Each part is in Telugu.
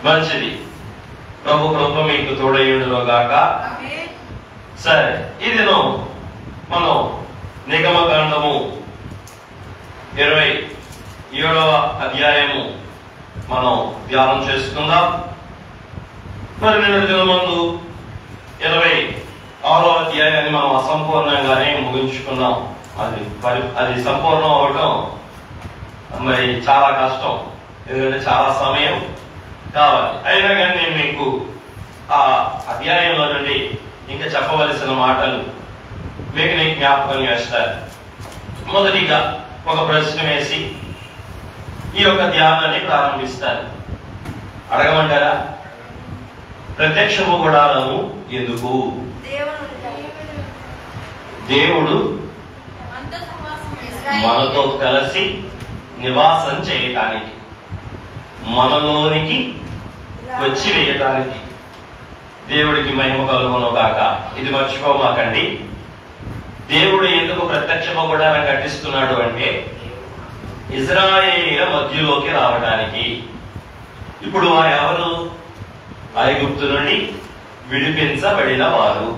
మంచిది. ప్రభు కృప మీకు తోడయుండును గాక. సరే, ఇదిను మనం నిగమకాండము 27వ అధ్యాయము మనం ధ్యానం చేసుకుందాం. మరి నిన్నటి దినం ముందు 26వ అధ్యాయాన్ని మనం అసంపూర్ణంగానే ముగించుకున్నాం. అది సంపూర్ణం అవడం మరి చాలా కష్టం, ఎందుకంటే చాలా సమయం కావాలి. అయినా కానీ నేను మీకు ఆ అధ్యాయంలో నుండి ఇంకా చెప్పవలసిన మాటలు మీకు నేను జ్ఞాపకం చేస్తాను. మొదటిగా ఒక ప్రశ్న వేసి ఈ యొక్క ధ్యానాన్ని ప్రారంభిస్తాను. అడగమంటారా? ప్రత్యక్షము గుడారము ఎందుకు? దేవుడు మనతో కలిసి నివాసం చేయటానికి, మనలోనికి వచ్చి వేయటానికి. దేవుడికి మహిమ కలుగును గాక. ఇది మర్చిపోమాకండి. దేవుడు ఎందుకు ప్రత్యక్షము గుడారం కట్టిస్తున్నాడు అంటే ఇజ్రాయేలీల మధ్యలోకి రావడానికి. ఇప్పుడు ఎవరు? ఐగుప్తు నుండి విడిపించబడిన వారు,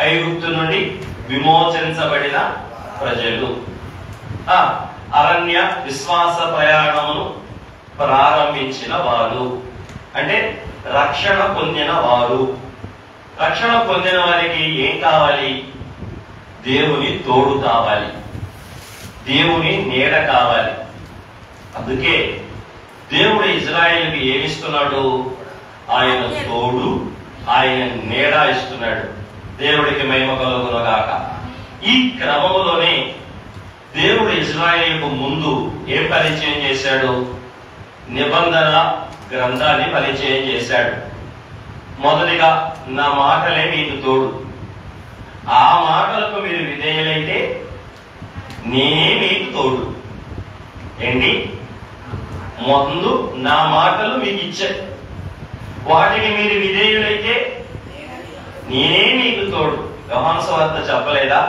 ఐగుప్తు నుండి విమోచించబడిన ప్రజలు, అరణ్య విశ్వాస ప్రయాణమును ప్రారంభించిన వారు, అంటే రక్షణ పొందిన వారు. రక్షణ పొందిన వారికి ఏం కావాలి? దేవుని తోడు కావాలి, దేవుని నీడ కావాలి. అందుకే దేవుడు ఇజ్రాయేలుకి ఏమిస్తున్నాడు? ఆయన తోడు, ఆయన నీడ ఇస్తున్నాడు. దేవుడికి మహిమ కలుగును గాక. ఈ క్రమంలోనే దేవుడు ఇజ్రాయేలుకు ముందు ఏం పరిచయం చేశాడు? నిబంధన గ్రంథాన్ని పరిచయం చేశాడు. మొదటిగా నా మాటలే మీకు తోడు, ఆ మాటలకు మీరు విధేయులైతే నేనే మీకు తోడు. ఏంటి? ముందు నా మాటలు మీకు ఇచ్చాయి, వాటికి మీరు విధేయులైతే నేనే మీకు తోడు. యోహాను సువార్త చెప్పలేదా?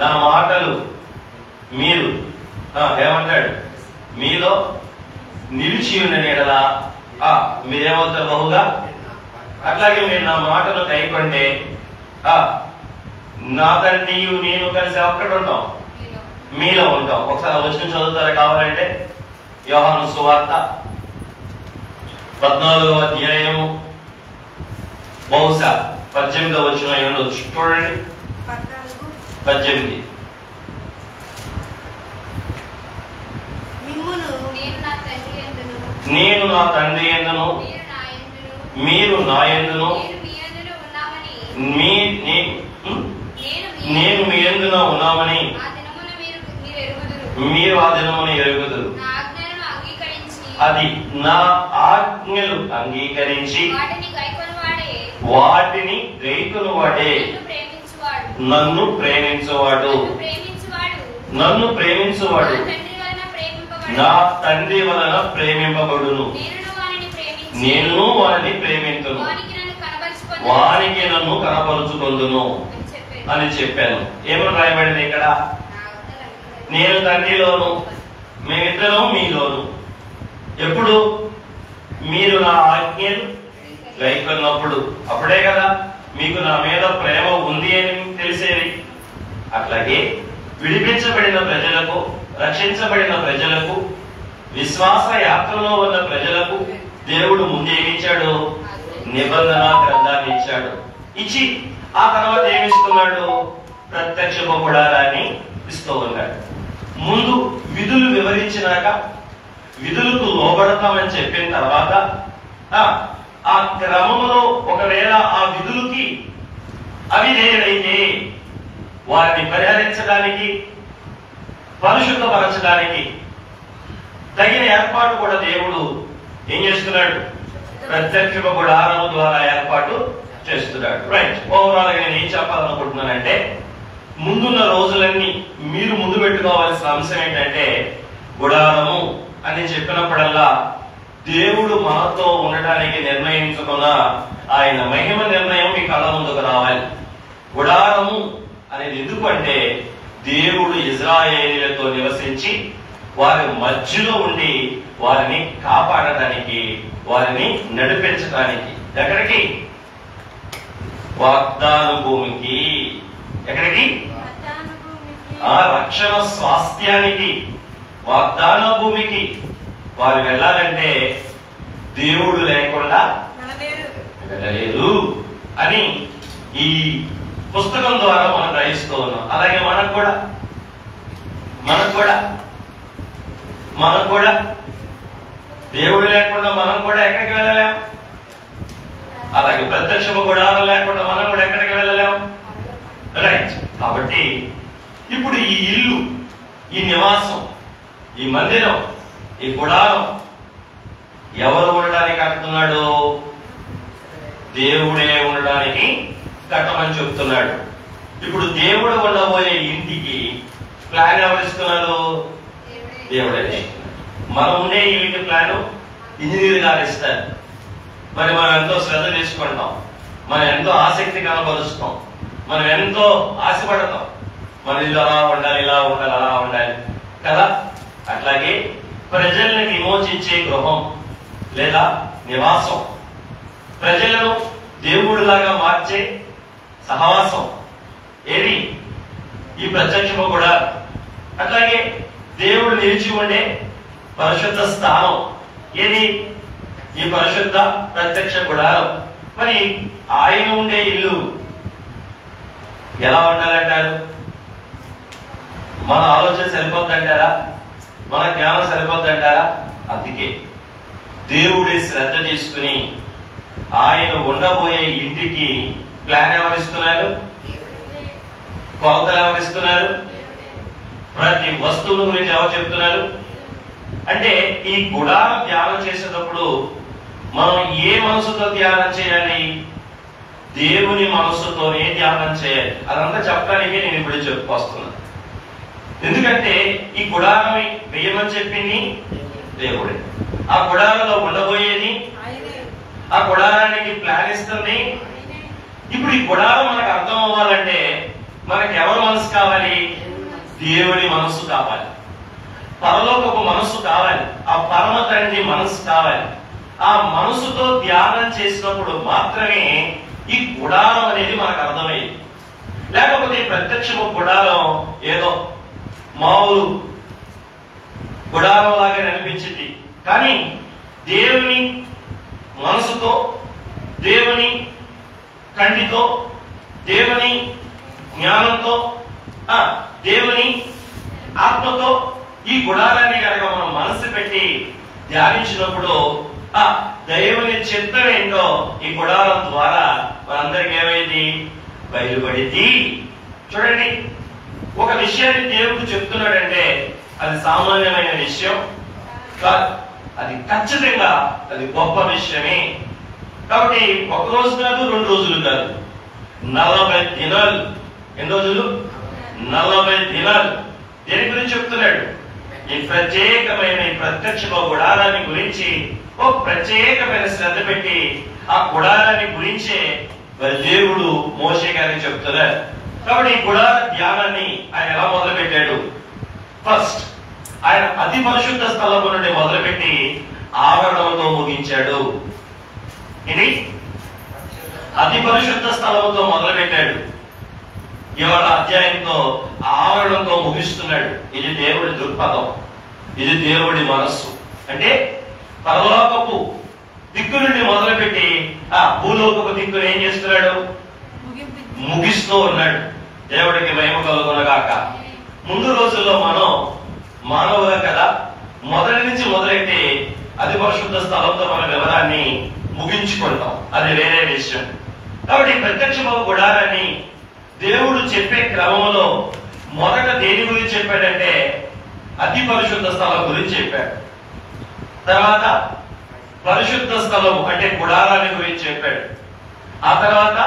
నా మాటలు మీరు ఏమంటాడు? మీలో నిలిచి ఉన్న నీడలా మీరేమవుతారు బహుగా. అట్లాగే మీరు నా మాటలు కైకొంటే నా తండ్రి నేను కలిసి ఒక్కటి ఉంటాం, మీలో ఉంటాం. ఒకసారి వచనం చదువుతారా కావాలంటే? యోహాను సువార్త 14వ అధ్యాయము బహుశా 18వ వచనం అయి ఉండొచ్చు. చూడండి, 18. నేను నా తండ్రి యందును మీరు నా యందును నేను మీ యందున ఉన్నామని మీరు ఆ దినమున ఎరుగుదురు. అది నా ఆజ్ఞలు అంగీకరించి వాటిని గైకొనువాడే నన్ను ప్రేమించువాడు. నన్ను ప్రేమించువాడు నా తండ్రి వలన ప్రేమింపబడును. నేను వారిని ప్రేమించును, వారికి నన్ను కనపరుచుకొందును అని చెప్పాను. ఏమని రాయబడింది ఇక్కడ? నేను తండ్రిలోను, మేమిద్దరం మీలోను. ఎప్పుడు? మీరు నా ఆజ్ఞలు గైకొన్నప్పుడు. అప్పుడే కదా మీకు నా మీద ప్రేమ ఉంది అని తెలిసేది. అట్లాగే విడిపించబడిన ప్రజలకు, రక్షించబడిన ప్రజలకు, విశ్వాస యాత్రలో ఉన్న ప్రజలకు దేవుడు ముందేమిచ్చాడు? నిబంధన గ్రంథాన్ని ఇచ్చాడు. ఇచ్చి ఆ తర్వాత ఏమిస్తున్నాడు? ప్రత్యక్ష గుడారాన్ని ఇస్తూ ఉన్నాడు. ముందు విధులు వివరించినాక, విధులకు లోబడతామని చెప్పిన తర్వాత ఆ క్రమంలో ఒకవేళ ఆ విధులకి అవిధేయుడైతే వారిని పరిహరించడానికి, పరిశుద్ధపరచడానికి తగిన ఏర్పాటు కూడా దేవుడు ఏం చేస్తున్నాడు? ప్రత్యక్ష గుడారం ద్వారా ఏర్పాటు చేస్తున్నాడు. రైట్. ఓవరాల్ గా నేను ఏం చెప్పాలనుకుంటున్నానంటే, ముందున్న రోజులన్నీ మీరు ముందు పెట్టుకోవాల్సిన అంశం ఏంటంటే, గుడారము అని చెప్పినప్పుడల్లా దేవుడు మనతో ఉండటానికి నిర్ణయించుకున్న ఆయన మహిమ నిర్ణయం మీ కళ్ళ ముందుకు రావాలి. గుడారము అనేది ఎందుకు అంటే, దేవుడు ఇజ్రాయేలీలతో నివసించి వారి మధ్యలో ఉండి వారిని కాపాడటానికి, వారిని నడిపించడానికి. ఎక్కడికి? వాగ్దాన భూమికి. ఎక్కడికి? ఆ రక్షణ స్వాస్థ్యానికి, వాగ్దాన భూమికి వారు వెళ్ళాలంటే దేవుడు లేకుండా వెళ్ళలేదు అని ఈ పుస్తకం ద్వారా మనం గ్రహిస్తూ ఉన్నాం. అలాగే మనకు కూడా దేవుడు లేకుండా మనం కూడా ఎక్కడికి వెళ్ళలేం. అలాగే ప్రత్యక్ష గుడారం లేకుండా మనం కూడా ఎక్కడికి వెళ్ళలేం. రైట్. కాబట్టి ఇప్పుడు ఈ ఇల్లు, ఈ నివాసం, ఈ మందిరం, ఈ గుడారం ఎవరు ఉండడానికి కట్టుతున్నాడు? దేవుడే ఉండడానికి కట్టమని చెప్తున్నాడు. ఇప్పుడు దేవుడు ఉండబోయే ఇంటికి ప్లాన్ ఎవరు ఇస్తున్నారు? దేవుడే. మనం ఉండే ఇంటికి ప్లాన్ ఇంజనీర్ గారు ఇస్తారు. మరి మనం ఎంతో శ్రద్ధ తీసుకుంటాం, మనం ఎంతో ఆసక్తి కనబరుస్తాం, మనం ఎంతో ఆశపడతాం. మన ఇల్లు అలా ఉండాలి, ఇలా ఉండాలి, అలా ఉండాలి కదా. అట్లాగే ప్రజల్ని విమోచించే గృహం లేదా నివాసం, ప్రజలను దేవుడిలాగా మార్చే సహవాసం ఏది? ఈ ప్రత్యక్షము కూడా. అట్లాగే దేవుడు నిలిచి ఉండే పరిశుద్ధ స్థానం ఏది? ఈ పరిశుద్ధ ప్రత్యక్ష గుడారం. మరి ఆయన ఉండే ఇల్లు ఎలా ఉండాలంటారు? మన ఆలోచన సరిపోద్దంటారా? మన జ్ఞానం సరిపోద్దంటారా? అందుకే దేవుడి శ్రద్ధ తీసుకుని ఆయన ఉండబోయే ఇంటికి ప్లాన్ ఎవరిస్తున్నారు? కొలతలు ఎవరిస్తున్నారు? ప్రతి వస్తువుల గురించి ఎవరు చెప్తున్నారు? అంటే ఈ గుడారం ధ్యానం చేసేటప్పుడు మనం ఏ మనసుతో ధ్యానం చేయాలి? దేవుని మనసుతోనే ధ్యానం చేయాలి. అదంతా చెప్పడానికి నేను ఇప్పుడు చెప్పుకొస్తున్నాను. ఎందుకంటే ఈ గుడారం వేయమని చెప్పింది దేవుడే. ఆ గుడారంలో ఉండబోయేది, ఆ గుడారానికి ప్లాన్ ఇస్తుంది. ఇప్పుడు ఈ గుడారం మనకు అర్థం అవ్వాలంటే మనకి ఎవరి మనసు కావాలి? దేవుని మనసు కావాలి, పరలోకపు మనసు కావాలి, ఆ పరమ తండ్రి మనసు కావాలి. ఆ మనసుతో ధ్యానం చేసినప్పుడు మాత్రమే ఈ గుడారం అనేది మనకు అర్థమయ్యేది. లేకపోతే ప్రత్యక్షము గుడారం ఏదో మామూలు గుడారం లాగా అనిపించింది. కానీ దేవుని మనసుతో, దేవుని కంటితో, దేవుని జ్ఞానంతో, దేవుని ఆత్మతో ఈ గుడారాన్ని కనుక మనం మనసు పెట్టి ధ్యానించినప్పుడు ఆ దేవుని చిత్తం ఏంటో ఈ గుడారం ద్వారా మనందరికి ఏమైంది? బయలుపడింది. చూడండి, ఒక విషయాన్ని దేవుడు చెప్తున్నాడంటే అది సామాన్యమైన విషయం కాదు, అది ఖచ్చితంగా అది గొప్ప విషయమే. కాబట్టి ఒక రోజు కాదు, 2 రోజులు కాదు, 40 దినాలు. ఎన్ని రోజులు? 40 దినాలు. దేని గురించి చెప్తున్నాడు? ఈ ప్రత్యేకమైన ఈ ప్రత్యక్ష గుడారాన్ని గురించి ఓ ప్రత్యేకమైన శ్రద్ధ పెట్టి ఆ గుడారాన్ని గురించే దేవుడు మోషే గారికి చెప్తున్నారు. కాబట్టి ఈ గుడార ధ్యానాన్ని ఆయన ఎలా మొదలు పెట్టాడు? ఫస్ట్ ఆయన అతి పరిశుద్ధ స్థలము నుండి మొదలుపెట్టి ఆవరణంతో ముగించాడు. ఇది అతి పరిశుద్ధ స్థలముతో మొదలు పెట్టాడు, ఇవాళ అధ్యాయంతో ఆవరణంతో ముగిస్తున్నాడు. ఇది దేవుడి దృక్పథం, ఇది దేవుడి మనస్సు. అంటే పరలోకపు దిక్కు నుండి మొదలుపెట్టి ఆ భూలోకపు దిక్కును ఏం చేస్తున్నాడు? ముగిస్తూ ఉన్నాడు. దేవుడికి మహిమ కలుగునగాక. ముందు రోజుల్లో మనం మానవులం కదా, మొదటి నుంచి మొదలెట్టి అతి పరిశుద్ధ స్థలంతో మన వివరాన్ని ముగించుకుంటాం, అది వేరే విషయం. కాబట్టి ప్రత్యక్ష గుడారాన్ని దేవుడు చెప్పే క్రమంలో మొదట దేని గురించి చెప్పాడంటే అతి పరిశుద్ధ స్థలం గురించి చెప్పాడు. తర్వాత పరిశుద్ధ స్థలం అంటే గుడారాన్ని గురించి చెప్పాడు. ఆ తర్వాత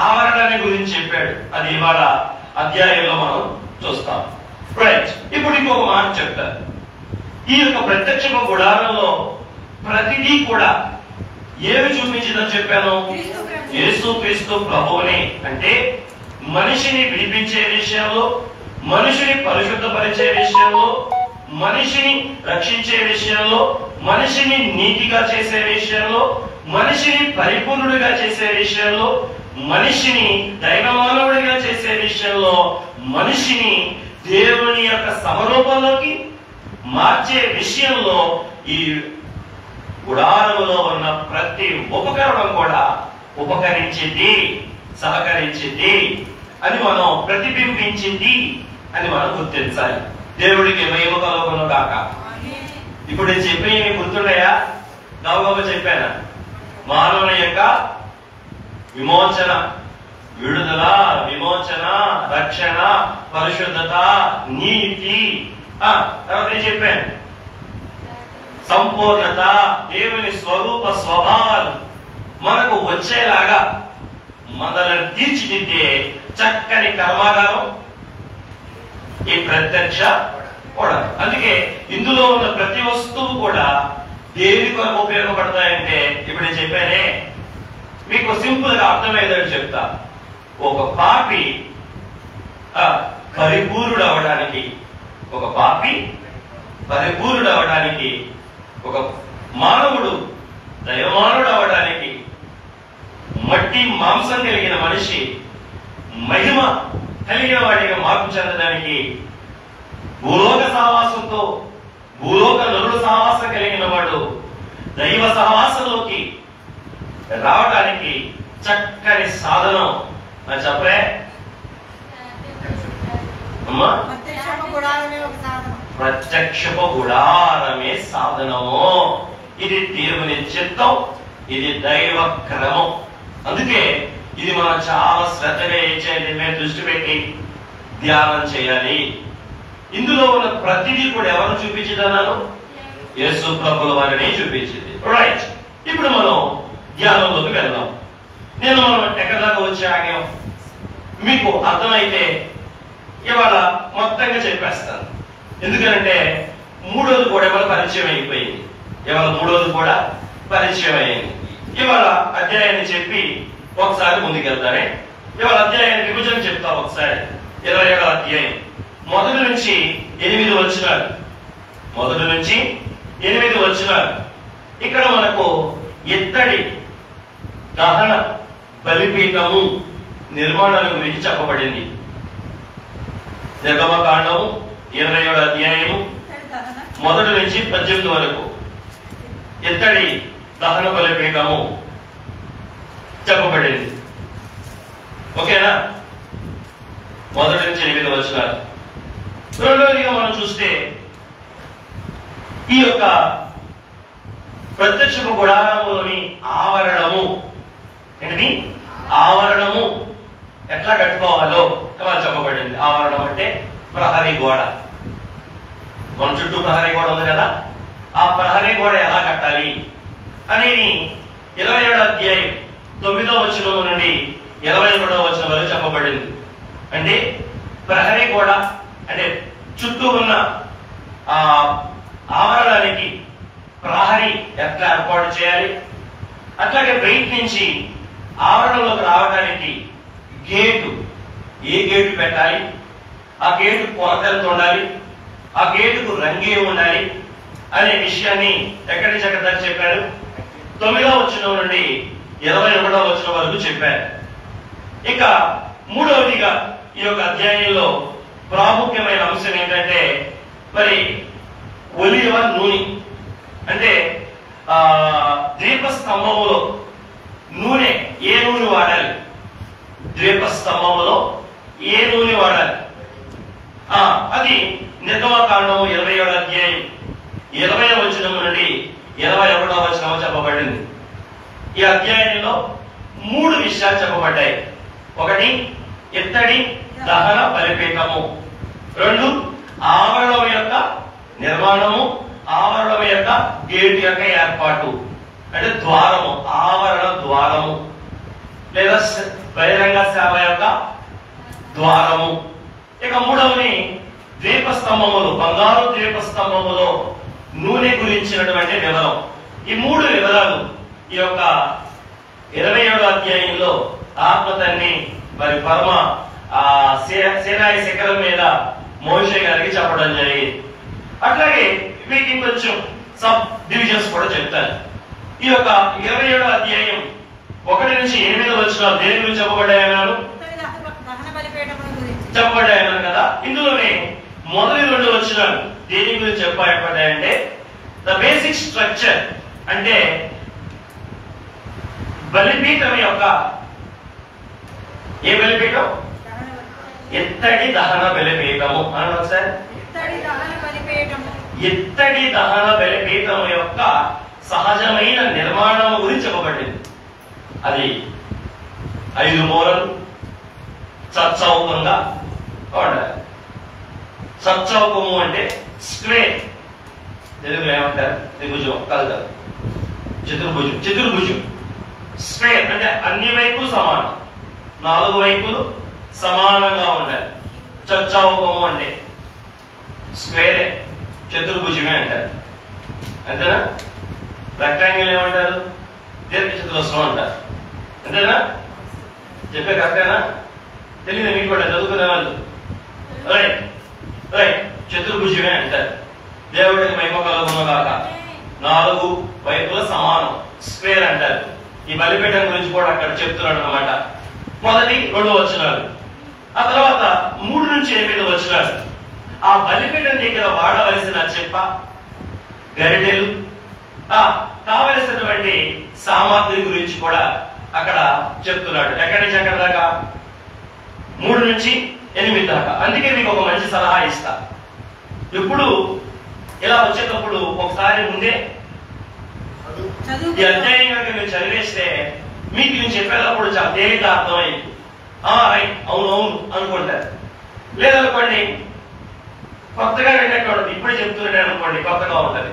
ఆవరణాన్ని గురించి చెప్పాడు. అది ఇవాళ అధ్యాయంలో మనం చూస్తాం. రైట్. ఇప్పుడు ఇంకొక మాట చెప్తారు. ఈ యొక్క ప్రత్యక్ష గుడారంలో ప్రతిదీ కూడా ఏమి చూపించిందని చెప్పాను? యేసు క్రీస్తు ప్రభువుని. అంటే మనిషిని విడిపించే విషయంలో, మనిషిని పరిశుద్ధపరిచే విషయంలో, మనిషిని రక్షించే విషయంలో, మనిషిని నీతిగా చేసే విషయంలో, మనిషిని పరిపూర్ణుడిగా చేసే విషయంలో, మనిషిని దైవమానవుడిగా చేసే విషయంలో, మనిషిని దేవుని యొక్క సమరూపంలోకి మార్చే విషయంలో ఈ గుడారములో ఉన్న ప్రతి ఉపకరణం కూడా ఉపకరించింది, సహకరించింది అని మనం ప్రతిబింబించింది అని మనం గుర్తించాలి. దేవుడికి మహిమ కలుగును గాక. ఇప్పుడు నేను చెప్పిన గుర్తున్నాయా? గౌరవ చెప్పాను. మానవుని యొక్క విమోచన, విడుదల, విమోచన, రక్షణ, పరిశుద్ధత, నీతి, తర్వాత నేను చెప్పాను సంపూర్ణత, దేవుని స్వరూప స్వభావాలు మనకు వచ్చేలాగా మనల్ని తీర్చిదిద్దే చక్కని కర్మాగారం ఈ ప్రత్యక్ష కూడా. అందుకే ఇందులో ఉన్న ప్రతి వస్తువు కూడా దేని కొరకు ఉపయోగపడతాయంటే ఇప్పుడు నేను చెప్పానే, మీకు సింపుల్ గా అర్థమయ్యేదని చెప్తా. ఒక పాపి పరిపూర్ణుడు అవడానికి, ఒక పాపి పరిపూర్ణుడు అవడానికి, ఒక మానవుడు దైవమానుడు అవడానికి, మట్టి మాంసం కలిగిన మనిషి మహిమ కలిగిన వాడిగా మార్పు చెందడానికి, భూలోక సహవాసంతో భూలోక నరుడు సహవాసం కలిగిన వాడు దైవ సహవాసంలోకి రావడానికి చక్కని సాధనం అని చెప్పే అమ్మా. ప్రత్యక్షపు గుడారమే సాధనము. ఇది దేవుని చిత్తం, ఇది దైవ క్రమం. అందుకే ఇది మనం చాలా శ్రద్ధగా మేము దృష్టి పెట్టి ధ్యానం చేయాలి. ఇందులో ఉన్న ప్రతిదీ కూడా ఎవరు చూపించిందన్నాను? యేసు ప్రభుల వారిని చూపించింది. రైట్, ఇప్పుడు మనం ధ్యానంలోకి వెళ్దాం. మనం ఎక్కడి దాకా వచ్చి ఆగాం మీకు అర్థమైతే ఇవాళ మొత్తంగా చెప్పేస్తాను. ఎందుకంటే మూడోది కూడా ఇవాళ పరిచయం అయిపోయింది. ఇవాళ మూడోది కూడా పరిచయం అయింది. ఇవాళ అధ్యాయాన్ని చెప్పి ఒకసారి ముందుకెళ్తానే. ఇవాళ అధ్యాయాన్ని విభజన చెప్తా ఒకసారి. 27వ అధ్యాయం 1 నుంచి 8 వచనాలు. 1 నుంచి 8 వచనాలు. ఇక్కడ మనకు ఇత్తడి దహన బలిపీఠము నిర్మాణాల గురించి చెప్పబడింది. నిర్గమకాండము 27వ అధ్యాయము 1 నుంచి 18 వరకు ఇత్తడి దహన బలిపీఠము చెప్పబడింది. ఓకేనా? 1 నుంచి 8 వచనాలు. రెండవదిగా మనం చూస్తే ఈ యొక్క ప్రత్యక్ష గుడారములోని ఆవరణము ఏంటి? ఆవరణము ఎట్లా కట్టుకోవాలో చెప్పబడింది. ఆవరణం అంటే ప్రహరీ గోడ. మన చుట్టూ ప్రహరీ గోడ ఉంది కదా, ఆ ప్రహరీ గోడ ఎలా కట్టాలి అనేది 27వ అధ్యాయం 9వ వచనం నుండి 21వ వచనం వరకు చెప్పబడింది. అంటే ప్రహరీ గోడ అంటే చుట్టూ ఉన్న ఆ ఆవరణానికి ప్రహరీ ఎట్లా ఏర్పాటు చేయాలి, అట్లాగే బయట నుంచి ఆవరణలోకి రావడానికి గేటు, ఏ గేటు పెట్టాలి, ఆ గేటు కొలతలతో ఉండాలి, ఆ గేటుకు రంగే ఉండాలి అనే విషయాన్ని ఎక్కడి నుంచి ఎక్కడి దాకా చెప్పారు? 9వ వచనం నుండి 21వ వచనం వరకు చెప్పారు. ఇక మూడవదిగా ఈ యొక్క అధ్యాయంలో ప్రాముఖ్యమైన అంశం ఏంటంటే మరి ఒలివ నూనె. అంటే దీపస్తంభములో నూనె, ఏ నూనె వాడాలి? దీపస్తంభములో ఏ నూనె వాడాలి? అది నిర్గమకాండము 27వ అధ్యాయం 20వ వచనం నుండి 21వ వచనం చెప్పబడింది. ఈ అధ్యాయంలో 3 విషయాలు చెప్పబడ్డాయి. 1 ఇత్తడి దహన బలిపీఠము, 2 ఆవరణం యొక్క నిర్మాణము, ఆవరణం యొక్క గేటు యొక్క ఏర్పాటు అంటే ద్వారము, ఆవరణ ద్వారము లేదా బహిరంగ సేవ యొక్క ద్వారము. ఇక మూడవది దీపస్తంభములు, బంగారు దీపస్తంభములో నూనె గురించినటువంటి వివరం. ఈ 3 వివరాలు ఈ యొక్క 27వ అధ్యాయంలో ఆత్మతన్ని మరి పరమ సీనాయి శిఖరం మీద మోషే గారికి చెప్పడం జరిగింది. అట్లాగే మీకు ఇంకొంచెం సబ్ డివిజన్స్ కూడా చెప్తాను. ఈ యొక్క 27వ అధ్యాయం 1 నుంచి 8 వచనాలు దేని గురించి చెప్పబడ్డాయన్నారు? చెప్పబడ్డాయన్నారు కదా. ఇందులోనే మొదటి 2 వచనాలు దేని గురించి చెప్పబడ్డాయంటే ద బేసిక్ స్ట్రక్చర్, అంటే బలిపీఠం యొక్క ఏ బలిపీఠం? ఎత్తడి దహన బలిపీఠము అన్నాడు సార్. ఎత్తడి దహన బలిపీఠం యొక్క సహజమైన నిర్మాణం గురించి చెప్పబడింది. అది 5 మూలలు సచ్చౌకంగా ఉండాలి. సచ్చౌకము అంటే స్క్వేర్, తెలుగులో ఏమంటారు? త్రిభుజం కాదు కాదు, చతుర్భుజం. చతుర్భుజం స్క్వేర్ అంటే అన్ని వైపులు సమానం, 4 వైపులు సమానంగా ఉండాలి. చచ్చౌకము అంటే స్క్వేరే, చతుర్భుజమే అంటారు. అంతేనా? రెక్టాంగిల్ ఏమంటారు? దీర్ఘ చతురస్రం అంటారు. అంతేనా? చెప్పే కరెక్టేనా? తెలియదు మీకు కూడా, చదువుకునే వాళ్ళు. రైట్ రైట్, చతుర్భుజమే అంటారు. దేవుడికి మహిమ కలుగును గాక. 4 వైపుల సమానం, స్క్వేర్ అంటారు. ఈ బలిపీఠం గురించి కూడా అక్కడ చెప్తున్నాడు అన్నమాట. మొదటి 2 వచనాలు, ఆ తర్వాత 3 నుంచి 8 వచనాలు ఆ బలిపీఠం దగ్గర వాడవలసిన చెప్ప, గరిటెలు, కావలసినటువంటి సామాగ్రి గురించి కూడా అక్కడ చెప్తున్నాడు. ఎక్కడి నుంచి ఎక్కడి దాకా? 3 నుంచి 8 దాకా. అందుకే మీకు ఒక మంచి సలహా ఇస్తా. ఇప్పుడు ఇలా వచ్చేటప్పుడు ఒకసారి ముందే ఈ అధ్యాయం కనుక మీరు చదివేస్తే మీకు నేను చెప్పేటప్పుడు చాలా తేలిక అర్థమైంది. రైట్, అవునవును అనుకుంటారు. లేదనుకోండి కొత్తగా విన్నట్టు ఇప్పుడే చెప్తున్నాడు అనుకోండి, కొత్తగా ఉంటుంది.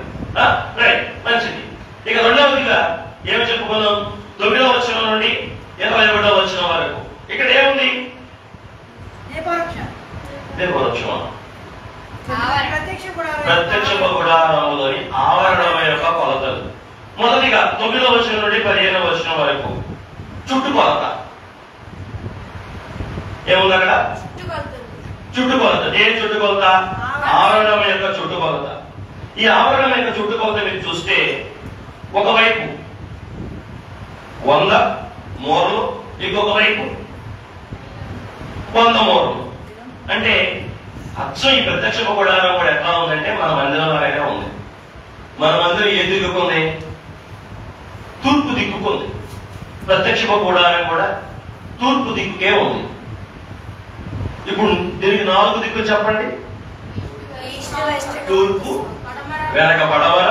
రైట్, మంచిది. ఇక రెండవదిగా ఏమి చెప్పుకున్నాం? 9వ వచనం నుండి 21వ వచనం వరకు ఇక్కడ ఏముంది? ప్రత్యక్ష గుడారములోని ఆవరణం యొక్క కొలతలు. మొదటిగా 9వ వచనం నుండి 15వ వచనం వరకు చుట్టుకొలత ఏముంది అక్కడ? చుట్టుకొలత. దేని చుట్టుకొలత? ఆవరణం యొక్క చుట్టుకొలత. ఈ ఆవరణం యొక్క చుట్టుకొలత మీరు చూస్తే ఒకవైపు 100 మూరలు, ఇంకొక వైపు 100 మూరలు. అంటే అచ్చం ఈ ప్రత్యక్ష గుడారం కూడా ఎట్లా ఉందంటే మన మందిరంలాగానే ఉంది. మన మందిరం ఏ దిక్కుకుంది? తూర్పు దిక్కుకుంది. ప్రత్యక్ష గుడారం కూడా తూర్పు దిక్కుకే ఉంది. ఇప్పుడు దీనికి 4 దిక్కులు చెప్పండి. తూర్పు, వెనక పడమర,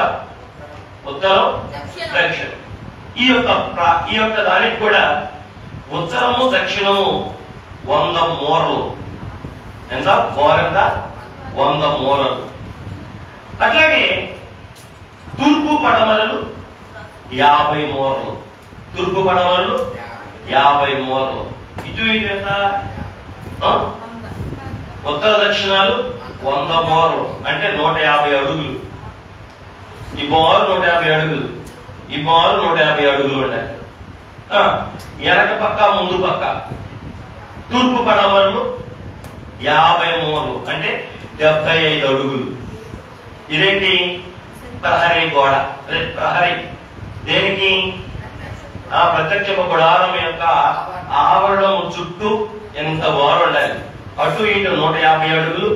ఉత్తరం, దక్షిణం. ఈ యొక్క దానికి కూడా ఉత్తరము దక్షిణము 100 మూరలు. ఎంత? 100 మూరలు. అట్లాగే తూర్పు పడమరలు 50 మూరలు. తూర్పు పడమరలు 50 మూరలు. ఇటు ఇటు ఎంత? ఉత్తర దక్షిణాలు 100 మూరలు అంటే 150 అడుగులు. ఈ బోరు 150 అడుగులు, ఈ బోరు 150 అడుగులు ఉన్నాయి. వెనక పక్క ముందు పక్క తూర్పు పడమరలు 50 మూరలు అంటే 75 అడుగులు. ఇదేంటి? ప్రహరీ గోడ. అదే ప్రహరీ. దేనికి? ప్రత్యక్ష గుడారం యొక్క ఆవరణం చుట్టూ ఎంత వారు ఉండాలి? అటు ఇటు 150 అడుగులు,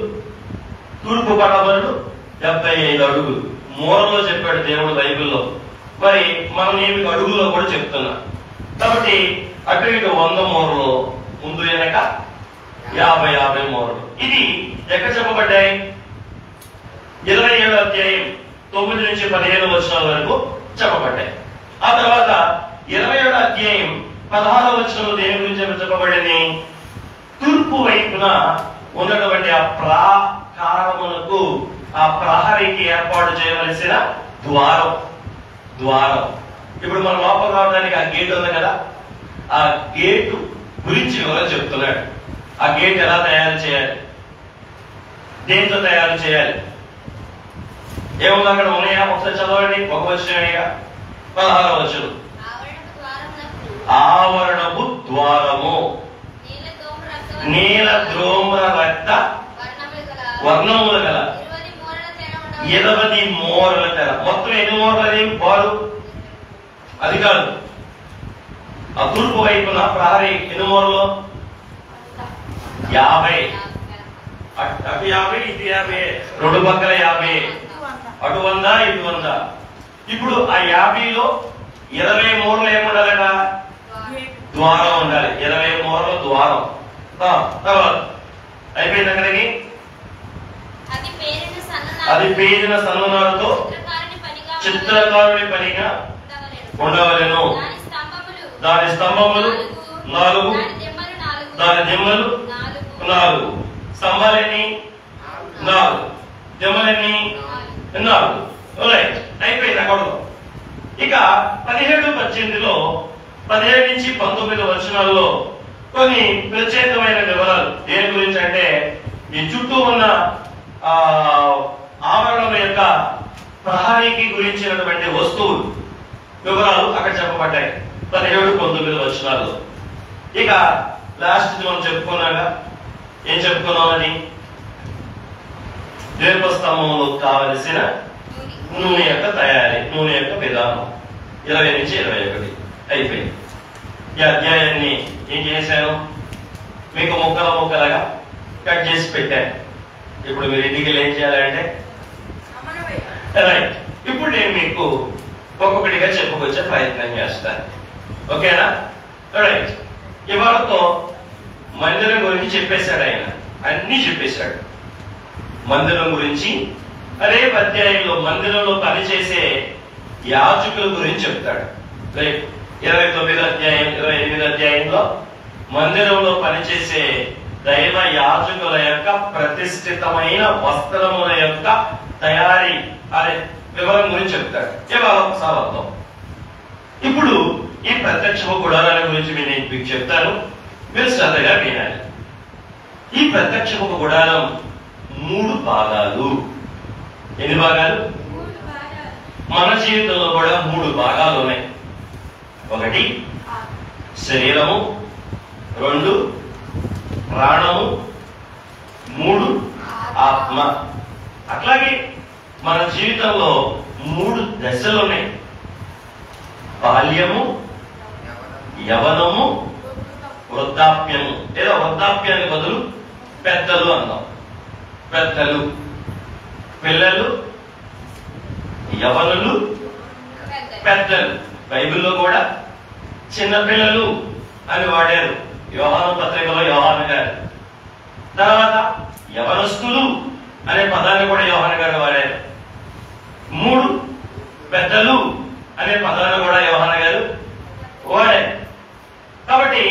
తూర్పు పడమరలు 75 అడుగులు. మూరలో చెప్పాడు దేవుడు బైబిల్లో. మరి మనం ఏమి అడుగులో కూడా చెప్తున్నా. కాబట్టి అటు ఇటు 100 మూరలు, ముందు వెనక 50 మూరలు. ఇది ఎక్కడ చెప్పబడ్డాయి? 27వ అధ్యాయం 9 నుంచి 15 వచనాల వరకు చెప్పబడ్డాయి. ఆ తర్వాత 27వ అధ్యాయం 16వ వచనంలో దేని గురించి చెప్పబడింది? తూర్పు వైపున ఉన్నటువంటి ఆ ప్రాకారమునకు, ఆ ప్రహరీకి ఏర్పాటు చేయవలసిన ద్వారం. ఇప్పుడు మనం లోపల రావడానికి ఆ గేట్ ఉంది కదా, ఆ గేటు గురించి వివరం చెప్తున్నాడు. ఆ గేట్ ఎలా తయారు చేయాలి, దేంతో తయారు చేయాలి, ఏముంది అక్కడ ఉన్నాయా? ఒకసారి చదవండి. ఒక వచనమేగా, 16వ వచనం. ఆవరణపు ద్వారము నీల ధూమ్ర రక్త వర్ణములు గల 20 మూరల తెర. మొత్తం ఎన్ని మూరలు అది బారు? అది కాదు, ఆ తూర్పు వైపున ప్రహరీ ఎన్ని మూరలు? 50. అటు 50 ఇటు 50, రెండు పక్కల 50, అటు 100 ఇటు 100. ఇప్పుడు ఆ 50లో 20 మూరలు ఏముండాలట? ద్వారం ఉండాలి. 20 మూరలు ద్వారం. తర్వాత అయిపోయింది. అక్కడికి అది పేరిన సన్ననాలతో చిత్రకారుని పనిగా ఉండవలెను. దాని స్తంభములు 4, దాని దిమ్మలు 4, స్తంభాలెన్ని 4, దిమ్మలెన్ని 4. రైట్, అయిపోయింది అక్కడ. ఇక 17-18లో 17 నుంచి 19 వచనాల్లో కొన్ని ప్రత్యేకమైన వివరాలు. దేని గురించి అంటే ఈ చుట్టూ ఉన్న ఆవరణం యొక్క ప్రహరీకి గురించినటువంటి వస్తువులు వివరాలు అక్కడ చెప్పబడ్డాయి 17-19 వచనాల్లో. ఇక లాస్ట్ మనం చెప్పుకున్నాగా ఏం చెప్పుకున్నాం? అది దీపస్తంభంలో కావలసిన నూనె యొక్క తయారీ, నూనె యొక్క విధానం. 20 నుంచి 21 అయిపోయింది. ఈ అధ్యాయాన్ని ఏం చేశాను? మీకు ముక్కలుగా కట్ చేసి పెట్టాను. ఇప్పుడు మీరు ఇంటికి ఏం చేయాలంటే రైట్, ఇప్పుడు నేను మీకు ఒక్కొక్కటిగా చెప్పుకొచ్చే ప్రయత్నం చేస్తాను. ఓకేనా? రైట్, ఇవాళతో మందిరం గురించి చెప్పేశాడు ఆయన, అన్ని చెప్పేశాడు. మందిరం గురించి రేపు అధ్యాయంలో మందిరంలో పనిచేసే యాజకుల గురించి చెప్తాడు. రేపు 29 అధ్యాయం 28 అధ్యాయంలో మందిరంలో పనిచేసే దైవ యాజకుల యొక్క ప్రతిష్ఠితమైన వస్త్రముల యొక్క తయారీ అనే వివరం గురించి చెప్తాడు. ఇవాళ ఒకసారి వద్దాం. ఇప్పుడు ఈ ప్రత్యక్ష గుడారాల గురించి నేను మీకు చెప్తాను, మీరు శ్రద్ధగా వినాలి. ఈ ప్రత్యక్ష గుడారం 3 భాగాలు. ఎన్ని భాగాలు? మన జీవితంలో కూడా 3 భాగాలు ఉన్నాయి. 1 శరీరము, 2 ప్రాణము, 3 ఆత్మ. అట్లాగే మన జీవితంలో 3 దశలు ఉన్నాయి. బాల్యము, యవనము, వృద్ధాప్యము. లేదా వృద్ధాప్యానికి బదులు పెద్దలు అందాం. పెద్దలు, పిల్లలు, యవనులు, పెద్దలు. బైబిల్లో కూడా చిన్నపిల్లలు అని వాడారు యోహాను పత్రికలో యోహాను గారు. తర్వాత యవనస్తులు అనే పదాన్ని కూడా యోహాను గారు వాడారు. 3 పెద్దలు అనే పదాన్ని కూడా యోహాను గారు వాడారు. కాబట్టి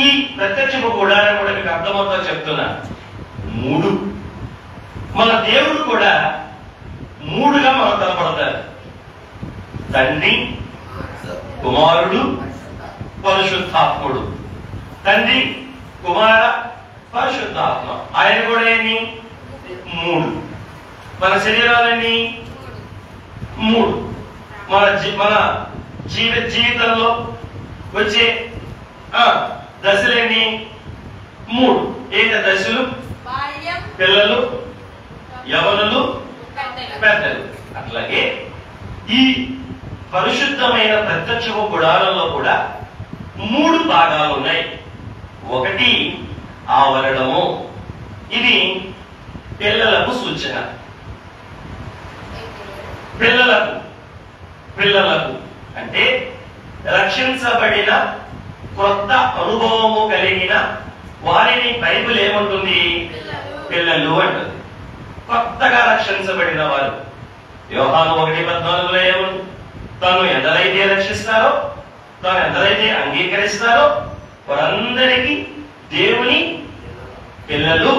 ఈ ప్రత్యక్ష గుడారం కూడా మీకు అర్థమవుతుందో చెప్తున్నా. 3 మన దేవుడు కూడా 3గా మనకు కనపడతారు. తండ్రి, కుమారుడు, పరిశుద్ధాత్ముడు. తండ్రి, కుమార, పరిశుద్ధాత్మ. ఆయన కూడా ఏంటి? 3. మన శరీరాలన్నీ 3. మన జీవితంలో వచ్చే దశలేని 3. ఏంటి దశలు? పిల్లలు, యవనులు, పెద్దలు. అట్లాగే ఈ పరిశుద్ధమైన ప్రత్యక్ష గుడారంలో కూడా 3 భాగాలు ఉన్నాయి. 1 ఆవరణము. ఇది పిల్లలకు సూచన. పిల్లలకు అంటే రక్షించబడిన కొత్త అనుభవము కలిగిన వారిని బైబిల్ ఏమంటుంది? పిల్లలు అంటుంది. కొత్తగా రక్షించబడిన వారు. యోహాను 1:14లో ఏముంది? తాను ఎందరైతే రక్షిస్తారో, తాను ఎందరైతే అంగీకరిస్తారో వారందరికీ దేవుని పిల్లలు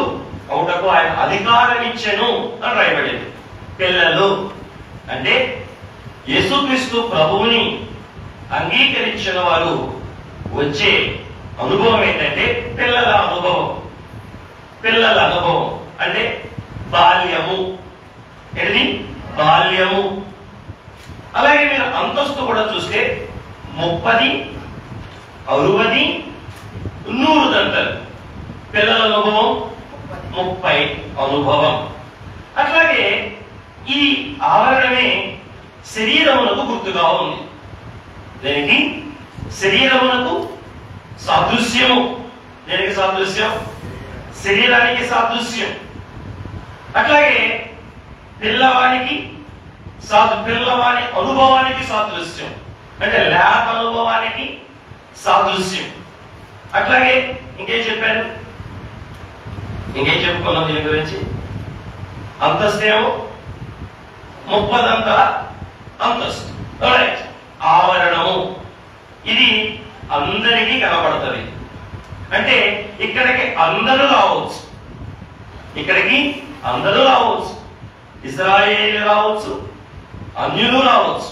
అవుటకు ఆయన అధికారం ఇచ్చెను అని రాయబడింది. పిల్లలు అంటే యేసుక్రీస్తు ప్రభువుని అంగీకరించిన వారు వచ్చే అనుభవం ఏంటంటే పిల్లల అనుభవం. పిల్లల అనుభవం అంటే బాల్యము. ఏంటి? బాల్యము. అలాగే మీరు అంతస్తు కూడా చూస్తే 30, 60, 100 దంతలు. పిల్లల అనుభవం 30 అనుభవం. అట్లాగే ఈ ఆవరణమే శరీరమునకు గుర్తుగా ఉంది. దేనికి? శరీరమునకు సాదృశ్యము. దేనికి సాదృశ్యం? శరీరానికి సాదృశ్యం. అట్లాగే పిల్లవానికి పిల్లవాని అనుభవానికి సాదృశ్యం, అంటే లేత అనుభవానికి సాదృశ్యం. అట్లాగే ఇంకేం చెప్పారు? ఇంకేం చెప్పుకున్నాం దీని గురించి? అంతస్తేమో 30 అంతల అంతస్తు. ఆవరణము ఇది అందరికీ కనపడుతుంది. అంటే ఇక్కడికి అందరూ రావచ్చు, ఇక్కడికి అందరూ రావచ్చు. ఇశ్రాయేలు రావచ్చు, అన్యులు రావచ్చు,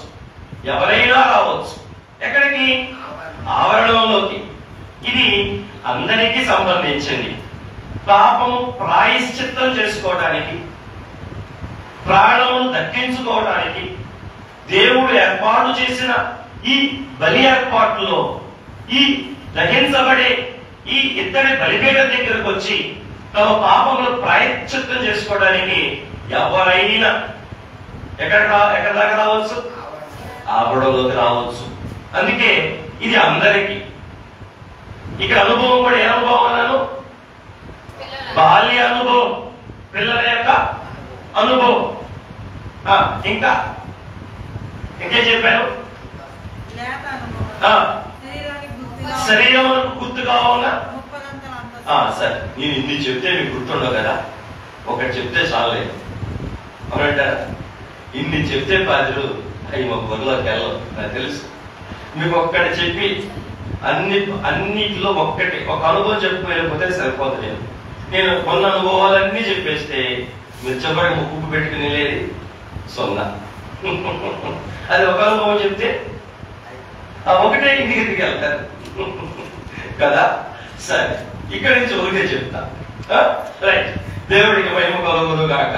ఎవరైనా రావచ్చు. ఎక్కడికి? ఆవరణంలోకి. ఇది అందరికీ సంబంధించింది. పాపము ప్రాయశ్చిత్తం చేసుకోవడానికి, ప్రాణమును దక్కించుకోవడానికి దేవుడు ఏర్పాటు చేసిన ఈ బలి ఏర్పాటులో ఈ దహించబడే ఈ ఇద్దరి బలిపీఠం దగ్గరకు వచ్చి తమ పాపములు ప్రాయశ్చిత్తం చేసుకోవడానికి ఎవరైనా ఎక్కడ దాకా రావచ్చు? ఆవరణలోకి రావచ్చు. అందుకే ఇది అందరికీ. ఇక్కడ అనుభవం కూడా ఏ అనుభవం అన్నాను? బాల్య అనుభవం, పిల్లల యొక్క అనుభవం. ఇంకా ఇంకేం చెప్పాను? శరీరమునకు గుర్తుగా ఉన్న సరే, నేను ఇన్ని చెప్తే మీకు గుర్తుండవు కదా, ఒకటి చెప్తే చాలేదు అవునంటారా? ఇన్ని చెప్తే పాదులు అవి మా బుర్రలోకి వెళ్ళవు, నాకు తెలుసు. మీకు ఒక్కటి చెప్పి అన్నిటిలో ఒక్కటి ఒక అనుభవం చెప్పుకోలేకపోతే సరిపోతుంది. నేను కొన్ని అనుభవాలన్నీ చెప్పేస్తే మీరు చెప్పడానికి ముక్కు పెట్టుకుని లేదు 0. అది ఒక అనుభవం చెప్తే ఒకటే ఇంటికి వెళ్తారు కదా. సరే, ఇక్కడి నుంచి ఒకటే చెప్తా. రైట్, దేవుడికి మహిమ కలుగును గాక.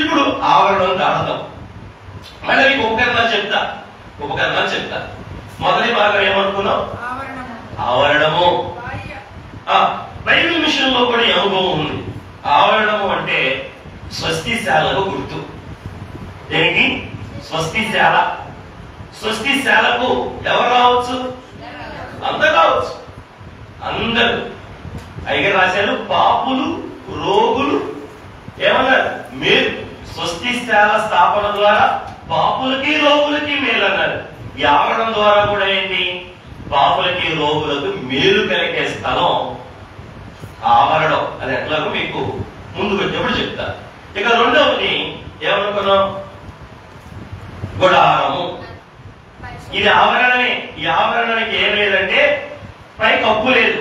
ఇప్పుడు ఆవరణం దాడతాం. మళ్ళీ మీకు ఉపకరణాలు చెప్తా. మొదటి భాగం ఏమనుకున్నాం? ఆవరణము. బైబిల్ మిషన్ లో కూడా ఈ అనుభవం ఉంది. ఆవరణము అంటే స్వస్తిశాలకు గుర్తు. దేనికి? స్వస్తిశాల. స్వస్తిశాలకు ఎవరు రావచ్చు? అందరు రావచ్చు. అందరూ అయ్యగారు రాశారు, పాపులు రోగులు ఏమన్నారు? మేలు. స్వస్తిశాల స్థాపన ద్వారా పాపులకి రోగులకి మేలు అన్నారు. ఈ ఆవరణం ద్వారా కూడా ఏంటి? పాపులకి రోగులకు మేలు కలిగే స్థలం ఆవరణం. అది ఎట్లాగో మీకు ముందుకు వచ్చేప్పుడు చెప్తా. ఇక రెండవది ఏమనుకున్నాం? గుడారము. ఇది ఆవరణమే. ఈ ఆవరణానికి ఏం లేదంటే పై కప్పు లేదు.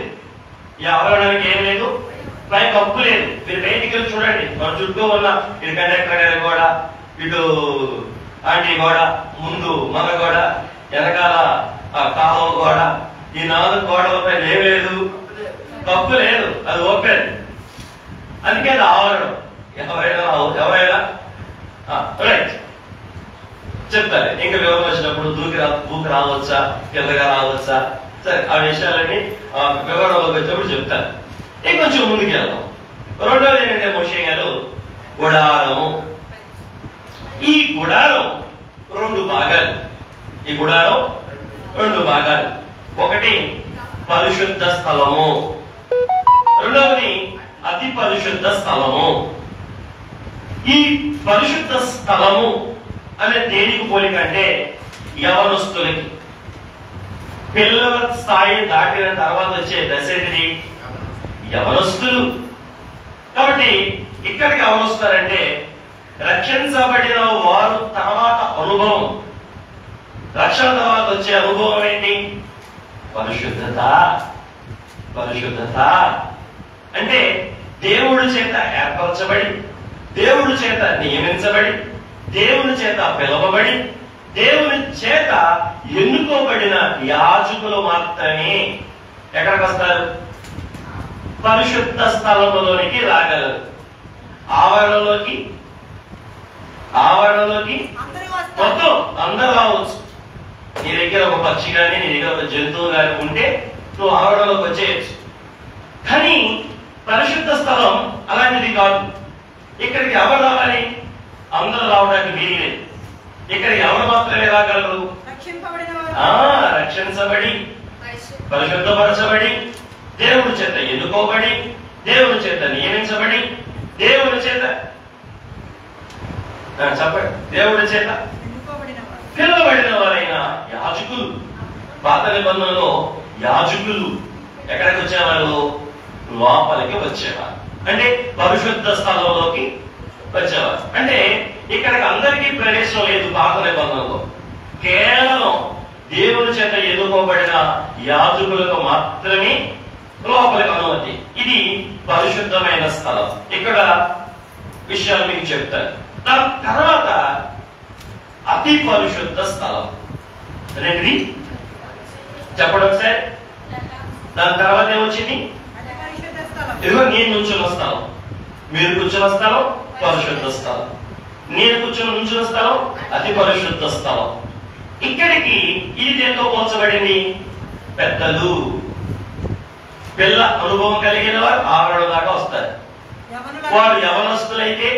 ఈ ఆవరణానికి ఏం లేదు? పై కప్పు లేదు. మీరు బయటికి వెళ్ళి చూడండి, మన చుట్టూ ఉన్న ఇటు కండక్టర్ గారి గోడ, ఇటు ఆంటీ గోడ, ముందు మన గోడ, వెనకాల కాలువ గోడ, ఈ 4 గోడలపై ఏం లేదు? కప్పు లేదు. అది ఓపెన్. అందుకే అది ఆవరణం. ఎవరైనా రైట్ చెప్తారు. ఇంకా వివరణ వచ్చినప్పుడు దూకి రావచ్చా, కిందగా రావచ్చా, సరే ఆ విషయాలన్నీ వివరణలోకి వచ్చినప్పుడు చెప్తారు. ఇంకొంచెం ముందుకు వెళ్దాం. రెండవది ఏంటంటే మోషే గారు గుడారము. ఈ గుడారం 2 భాగాలు. ఈ గుడారం 2 భాగాలు. ఒకటి పరిశుద్ధ స్థలము, రెండవది అతి పరిశుద్ధ స్థలము. ఈ పరిశుద్ధ స్థలము అనే దేనికి పోలికంటే యవనస్తులకి. పిల్లల స్థాయి దాటిన తర్వాత వచ్చే దశ ఇది యవనస్తులు. కాబట్టి ఇక్కడికి ఎవరు వస్తారంటే రక్షించబడిన వారు తర్వాత అనుభవం. రక్షణ తర్వాత వచ్చే అనుభవం ఏంటి? పరిశుద్ధత. పరిశుద్ధత అంటే దేవుడి చేత ఏర్పరచబడి, దేవుడి చేత నియమించబడి, దేవుని చేత పిలవబడి, దేవుని చేత ఎన్నుకోబడిన యాజకులు మాత్రమే ఎక్కడికి వస్తారు? పరిశుద్ధ స్థలములోనికి రాగలరు. ఆవరణలోకి మొత్తం అందరూ రావచ్చు. నీ దగ్గర ఒక పక్షి కానీ, నీ దగ్గర ఒక జంతువు కానీ ఉంటే నువ్వు ఆవరణలోకి వచ్చేయచ్చు. కానీ పరిశుద్ధ స్థలం అలాంటిది కాదు. ఇక్కడికి ఎవరు రావాలి? అందరూ రావడానికి వీలు. ఇక్కడ ఎవరు మాత్రమే రాగలరు? రక్షించబడి, పరిశుద్ధపరచబడి, దేవుడి చేత ఎన్నుకోబడి, దేవుడి చేత నియమించబడి, దేవుడి చేత చెప్పండి, దేవుడి చేత పిలువబడిన వారైన యాజకులు. పాత నిబంధనలో యాజకులు ఎక్కడికి వచ్చేవారు? లోపలికి వచ్చేవారు, అంటే పరిశుద్ధ స్థలంలోకి వచ్చేవారు. అంటే ఇక్కడికి అందరికీ ప్రవేశం లేదు. పాత నిబంధనలో కేవలం దేవుని చేత ఎన్నుకోబడిన యాజకులకు మాత్రమే లోపలికి అనుమతి. ఇది పరిశుద్ధమైన స్థలం. ఇక్కడ విషయాలు మీకు చెప్తారు. దాని తర్వాత అతి పరిశుద్ధ స్థలం అనేది చెప్పడం సార్. దాని తర్వాత ఏమొచ్చింది? ఇదిగో నేను నుంచున్న స్థలం, మీరు కూర్చున్న స్థలం పరిశుద్ధ స్థలం, నేను నుంచున్న స్థలం అతి పరిశుద్ధ స్థలం. ఇక్కడికి ఇది దేంతో పోల్చబడింది? పెద్దలు, పిల్ల అనుభవం కలిగిన వారు ఆవరణ దాకా వస్తారు. వారు యవనస్తులైతే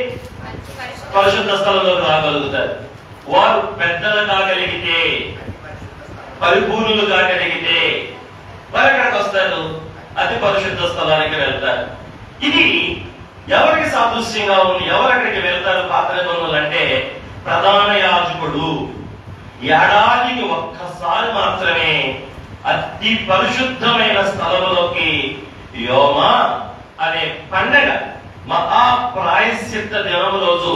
పరిశుద్ధ స్థలంలోకి రాగలుగుతారు. వారు పెద్దలు కాగలిగితే, పరిపూర్ణులు కాగలిగితే వారు ఎక్కడికి వస్తారు? అతి పరిశుద్ధ స్థలానికి వెళ్తారు. ఇది ఎవరికి సాదృశ్యంగా ఉంది? ఎవరు అక్కడికి వెళ్తారు పాత నిబంధనలు అంటే? ప్రధాన యాజకుడు ఏడాదికి ఒక్కసారి మాత్రమే అతి పరిశుద్ధమైన స్థలంలోకి యోమ అనే పండగ మహాప్రాయశ్చిత్త దినం రోజు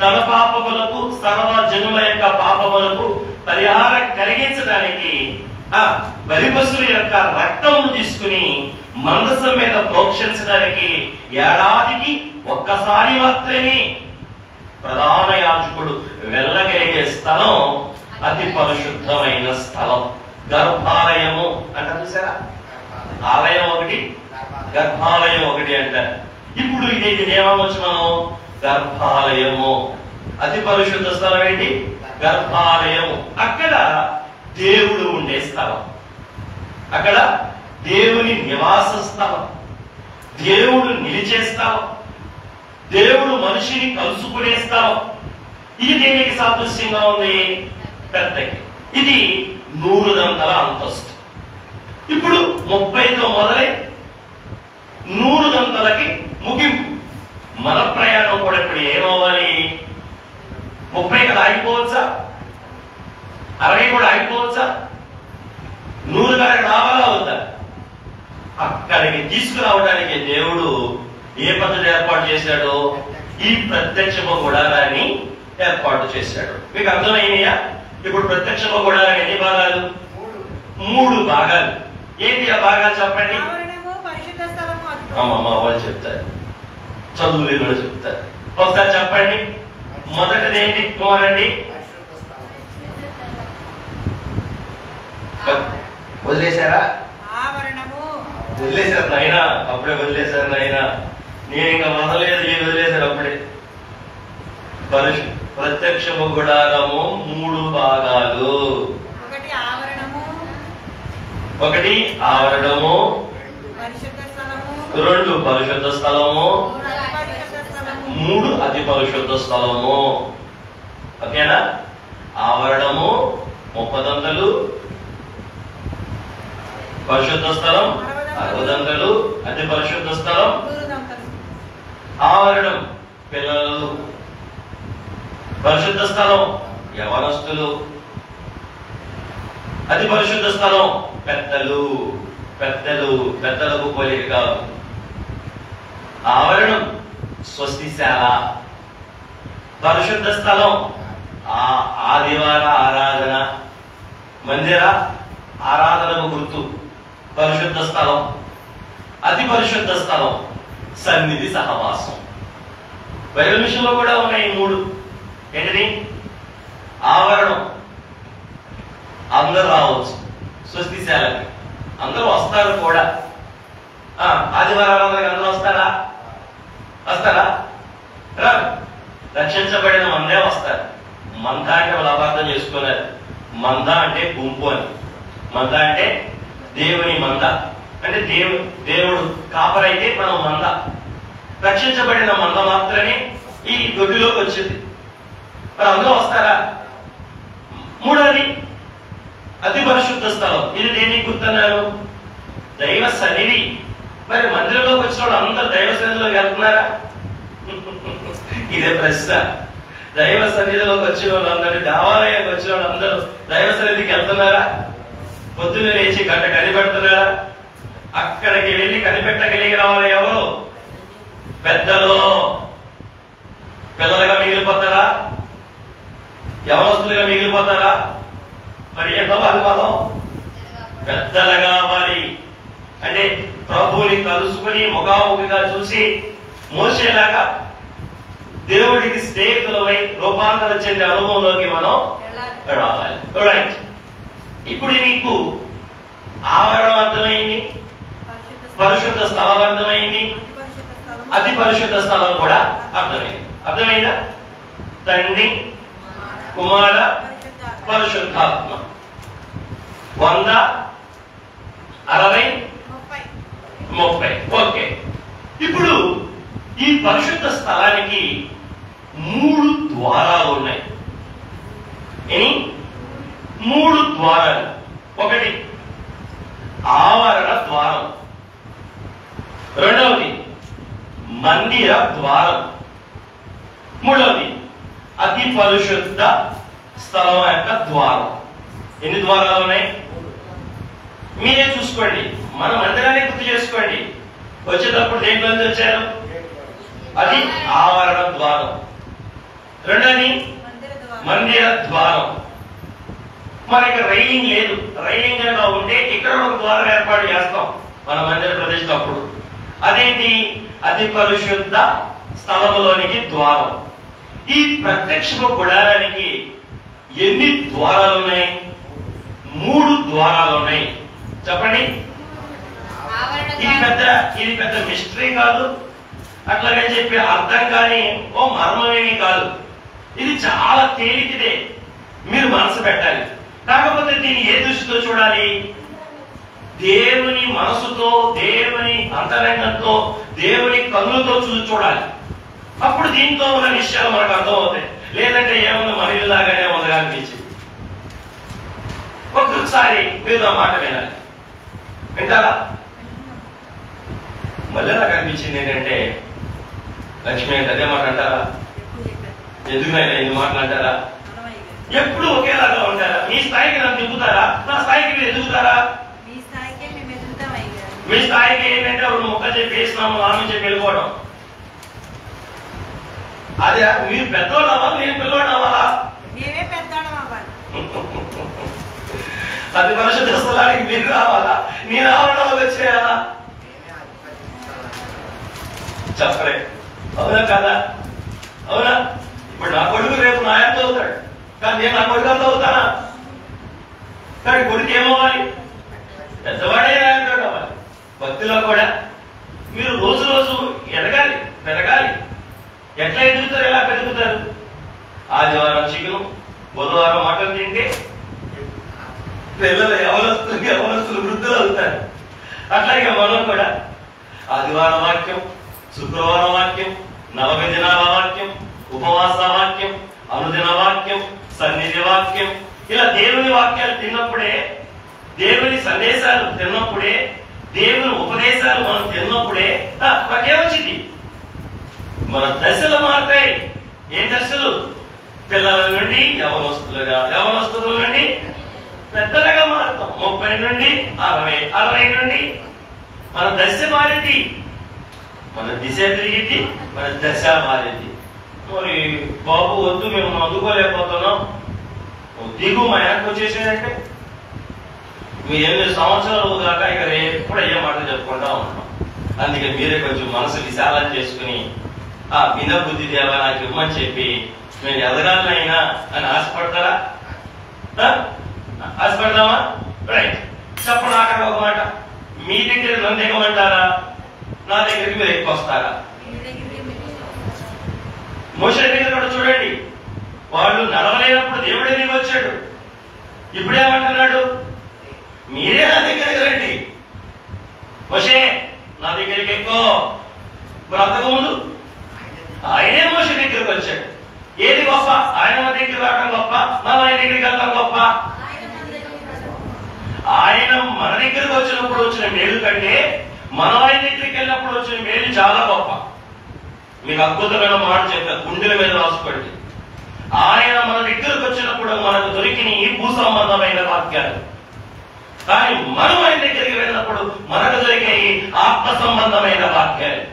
తన పాపములకు, సర్వ జనుల యొక్క పాపములకు పరిహారం కలిగించడానికి బలి పశువుల యొక్క రక్తమును తీసుకుని మందసం మీద ప్రోక్షించడానికి ఏడాదికి ఒక్కసారి మాత్రమే ప్రధాన యాజకుడు వెళ్ళగలిగే స్థలం అతి పరిశుద్ధమైన స్థలం. గర్భాలయము అంటారు చూసారా? ఆలయం ఒకటి, గర్భాలయం ఒకటి అంటారు. ఇప్పుడు ఇది ఏమవచ్చు మనం? గర్భాలయము. అతి పరిశుద్ధ స్థలం ఏంటి? గర్భాలయము. అక్కడ దేవుడు ఉండే స్థలం, అక్కడ దేవుని నివాస స్థలం, దేవుడు నిలిచే స్థలం, దేవుడు మనిషిని కలుసుకునే స్థలం. ఇది దేనికి సాదృశ్యంగా ఉంది? పెద్దకి. ఇది 100 దంతల అంతస్తు. ఇప్పుడు 30తో మొదలై 100 దంతలకి ముగింపు. మన ప్రయాణం కూడా ఇప్పుడు ఏమవ్వాలి? 30 కదా ఆగిపోవచ్చా? 60 కూడా ఆగిపోవచ్చా? 100 గారికి రావాలా వద్దా? అక్కడికి తీసుకురావడానికి దేవుడు ఏ పద్ధతి ఏర్పాటు చేశాడు? ఈ ప్రత్యక్షమ గుడారాన్ని ఏర్పాటు చేశాడు. మీకు అర్థమైనయా? ఇప్పుడు ప్రత్యక్షమ గుడారం ఎన్ని భాగాలు? 3 భాగాలు. ఏంటి ఆ భాగాలు చెప్పండి. అమ్మమ్మ వాళ్ళు చెప్తారు, చదువులు కూడా చెప్తారు. ఒకసారి చెప్పండి. మొదటిది ఏంటి? కోరండి. వదిలేశారా? వదిలేశారు నాయన, అప్పుడే వదిలేశారు నాయన. నేను ఇంకా వదలేదు, ఏం వదిలేశారు అప్పుడే. ప్రత్యక్షము గుడారము 3 భాగాలు. ఒకటి ఆవరణము, 2 పరిశుద్ధ స్థలము, 3 అతి పరిశుద్ధ స్థలము. ఓకేనా? ఆవరణము 30 దంతలు, పరిశుద్ధ స్థలం 60 దంతలు, అతి పరిశుద్ధ స్థలం. ఆవరణం పిల్లలు, పరిశుద్ధ స్థలం యవనస్తులు, అతి పరిశుద్ధ స్థలం పెద్దలు. పెద్దలకు పోలిక కాదు. ఆవరణం స్వస్తిశాల, పరిశుద్ధ స్థలం ఆదివార ఆరాధన మందిర ఆరాధనకు గుర్తు పరిశుద్ధ స్థలం. అతి పరిశుద్ధ స్థలం సన్నిధి సహవాసం. బైబిల్ విషయంలో కూడా ఉన్నాయి 3. ఏంటిది? ఆవరణం అందరూ రావచ్చు, స్వస్తిశాలకి అందరూ వస్తారు కూడా. ఆదివారాలకు అందరూ వస్తారా? రక్షించబడిన మందే వస్తారు. మంద అంటే వాళ్ళు అపార్థం చేసుకున్నారు. మంద అంటే గుంపు అని. మంద అంటే దేవుని మంద, అంటే దేవుడు కాపరైతే మనం మంద. రక్షించబడిన మంద మాత్రమే ఈ దొడ్డిలోకి వచ్చింది. మరి అందులో వస్తారా? మూడవది అతి పరిశుద్ధ స్థలం. ఇది దేనికి గుర్తున్నాను? దైవ సన్నిధి. మరి మందిరంలోకి వచ్చిన వాళ్ళు అందరూ దైవ సన్నిధిలోకి వెళ్తున్నారా? ఇదే ప్రశ్న. దైవ సన్నిధిలోకి వచ్చిన వాళ్ళందరూ, దేవాలయానికి వచ్చిన వాళ్ళందరూ దైవ సన్నిధికి వెళ్తున్నారా? పొద్దున్న లేచి గంట కనిపెడుతున్నారా? అక్కడికి వెళ్ళి కనిపెట్టగలిగిన వాళ్ళు ఎవరు? పెద్దలు. పిల్లలుగా మిగిలిపోతారా? యవనస్తులుగా మిగిలిపోతారా? మరి ఏం కావాలి? మనం పెద్దలుగా అవ్వాలి. అంటే ప్రభువుని కలుసుకుని ముఖాముఖిగా చూసి మోసేలాగా దేవుడికి స్నేహితులమై రూపాంతరం చెందే అనుభవంలోకి మనం రావాలి. రైట్. ఇప్పుడు మీకు ఆవరణం అర్థమైంది, పరిశుద్ధ స్థలం అర్థమైంది, అతి పరిశుద్ధ స్థలం కూడా అర్థమైంది. అర్థమైందా? తండ్రి, కుమార, పరిశుద్ధాత్మ. 100, 60, 30. ఓకే. ఇప్పుడు ఈ పరిశుద్ధ స్థలానికి 3 ద్వారాలు ఉన్నాయి. 3 ద్వారాలు. ఒకటి ఆవరణ ద్వారం, రెండవది మందిర ద్వారం, మూడవది అతి పరిశుద్ధ స్థలం యొక్క ద్వారం. ఎన్ని ద్వారాలు ఉన్నాయి? మీరే చూసుకోండి. మన మందిరాన్ని గుర్తు చేసుకోండి. వచ్చేటప్పుడు దేంట్లో నుంచి వచ్చారు? అది ఆవరణ ద్వారం. రెండోది మందిర ద్వారం. మనకి రైలింగ్ లేదు. రైలింగ్ కనుక ఉంటే ఇక్కడ ఒక ద్వారం ఏర్పాటు చేస్తాం మన మందిర ప్రదేశం అప్పుడు. అదేంటి? అతి పరిశుద్ధ స్థలంలోనికి ద్వారం. ఈ ప్రత్యక్ష గుడారానికి ఎన్ని ద్వారాలు ఉన్నాయి? 3 ద్వారాలు ఉన్నాయి. చెప్పండి. ఇది పెద్ద మిస్టరీ కాదు, అట్లాగని చెప్పి అర్థం కాని ఓ మర్మమేమి కాదు. ఇది చాలా తేలికదే, మీరు మనసు పెట్టాలి. కాకపోతే దీన్ని ఏ దృష్టితో చూడాలి? దేవుని మనసుతో, దేవుని అంతరంగంతో, దేవుని కన్నులతో చూడాలి. అప్పుడు దీంతో ఉన్న విషయాలు మనకు అర్థం అవుతాయి. లేదంటే ఏమన్నా మన ఇల్లాగానే ఉందిగా అనిపించింది. ఒక్కొక్కసారి మీరు ఆ మాట వినాలి. వింటారా? మళ్ళీ నాకు అనిపించింది ఏంటంటే, లక్ష్మి అదే మాట అంటారా? ఎందుకైనా ఎన్ని మాటలు అంటారా? ఎప్పుడు ఒకేలాగా ఉంటారా? మీ స్థాయికి నన్ను దిగుతారా? నా స్థాయికి మీరు ఎదుగుతారా? మీ స్థాయికి ఏంటంటే రెండు ముక్క చెప్పి వేసినాము, ఆమె చెప్పి వెళ్ళిపోవడం. అదే మీరు పెద్దోళ్ళు అవ్వాలి, నేను పిల్లోడు అవ్వాలా? అది పరిశుద్ధ స్థలానికి మీరు రావాలా? నేను రావడం వచ్చేయాలా? చెప్పలే. అవునా కదా? అవునా? ఇప్పుడు నా కొడుకు రేపు నా ఎంత అవుతాడు, కానీ నేను నా కొడుకు అంత అవుతానా? కానీ కొడుకు ఏమవ్వాలి? పెద్దవాడే ఎంత అవ్వాలి. భక్తిలో కూడా మీరు రోజు రోజు ఎదగాలి, పెరగాలి. ఎట్లా ఎదుగుతారు? ఎలా పెరుగుతారు? ఆదివారం చికెను, బుధవారం మటన్ తింటే పిల్లలు యవనస్తులు వృద్ధులు అవుతారు. అట్లాగే మనం కూడా ఆదివారం వాక్యం, శుక్రవారం వాక్యం, 40 దినాల వాక్యం, ఉపవాస వాక్యం, అనుదిన వాక్యం, సన్నిధి వాక్యం, ఇలా దేవుని వాక్యాలు తిన్నప్పుడే, దేవుని సందేశాలు తిన్నప్పుడే, దేవుని ఉపదేశాలు మనం తిన్నప్పుడే నాకేమొచ్చింది? మన దశలు మారుతాయి. ఏం దశలు? పిల్లల నుండి యవనస్తులుగా, యవనస్తుల నుండి పెద్దలుగా మారుతాం. 30 నుండి 60, 60 నుండి మన దశ మారింది, మన దిశ తిరిగింది, మన దశ మారింది. మరి బాబు వద్దు, మేము అందుకోలేకపోతున్నాం, దిగు మా వెనక్కి వచ్చేసేదంటే మీరు 8 సంవత్సరాలు దాకా ఇక ఎప్పుడు అయ్యే మాటలు చెప్పుకుంటా ఉంటాం. అందుకే మీరే కొంచెం మనసు విశాలం చేసుకుని ఆ వినబుద్ధి దేవా నాకు ఇవ్వమని చెప్పి మేము ఎదగాలనైనా అని ఆశపడతారా? ఆశపడదామా? రైట్. చెప్పండి. అక్కడ ఒక మాట, మీ దగ్గర నన్ను దిగమంటారా, నా దగ్గరికి మీరు ఎక్కువ వస్తారా? మోషే దగ్గర కూడా చూడండి, వాళ్ళు నడవలేనప్పుడు దేవుడే దిగి వచ్చాడు. ఇప్పుడేమంటున్నాడు? మీరే నా దగ్గరికి రండి. మోషే నా దగ్గరికి ఎక్కువ. మరి అంతకుముందు ఆయనే మోషే దగ్గరికి వచ్చాడు. ఏది గొప్ప? ఆయన మన దగ్గరికి రావడం గొప్ప, మనం ఆయన దగ్గరికి వెళ్ళడం గొప్ప? ఆయన మన దగ్గరికి వచ్చినప్పుడు వచ్చిన మేలు కంటే మనం ఆయన దగ్గరికి వెళ్ళినప్పుడు వచ్చిన మేలు చాలా గొప్ప. మీకు అద్భుతమైన మాట చెప్పారు, గుండెల మీద రాసుకోండి. ఆయన మన దగ్గరకు వచ్చినప్పుడు మనకు దొరికిన ఈ భూ సంబంధమైన వాక్యాలు, కానీ మనం ఆయన దగ్గరికి వెళ్ళినప్పుడు మనకు దొరికే ఈ ఆత్మ సంబంధమైన వాక్యాలు.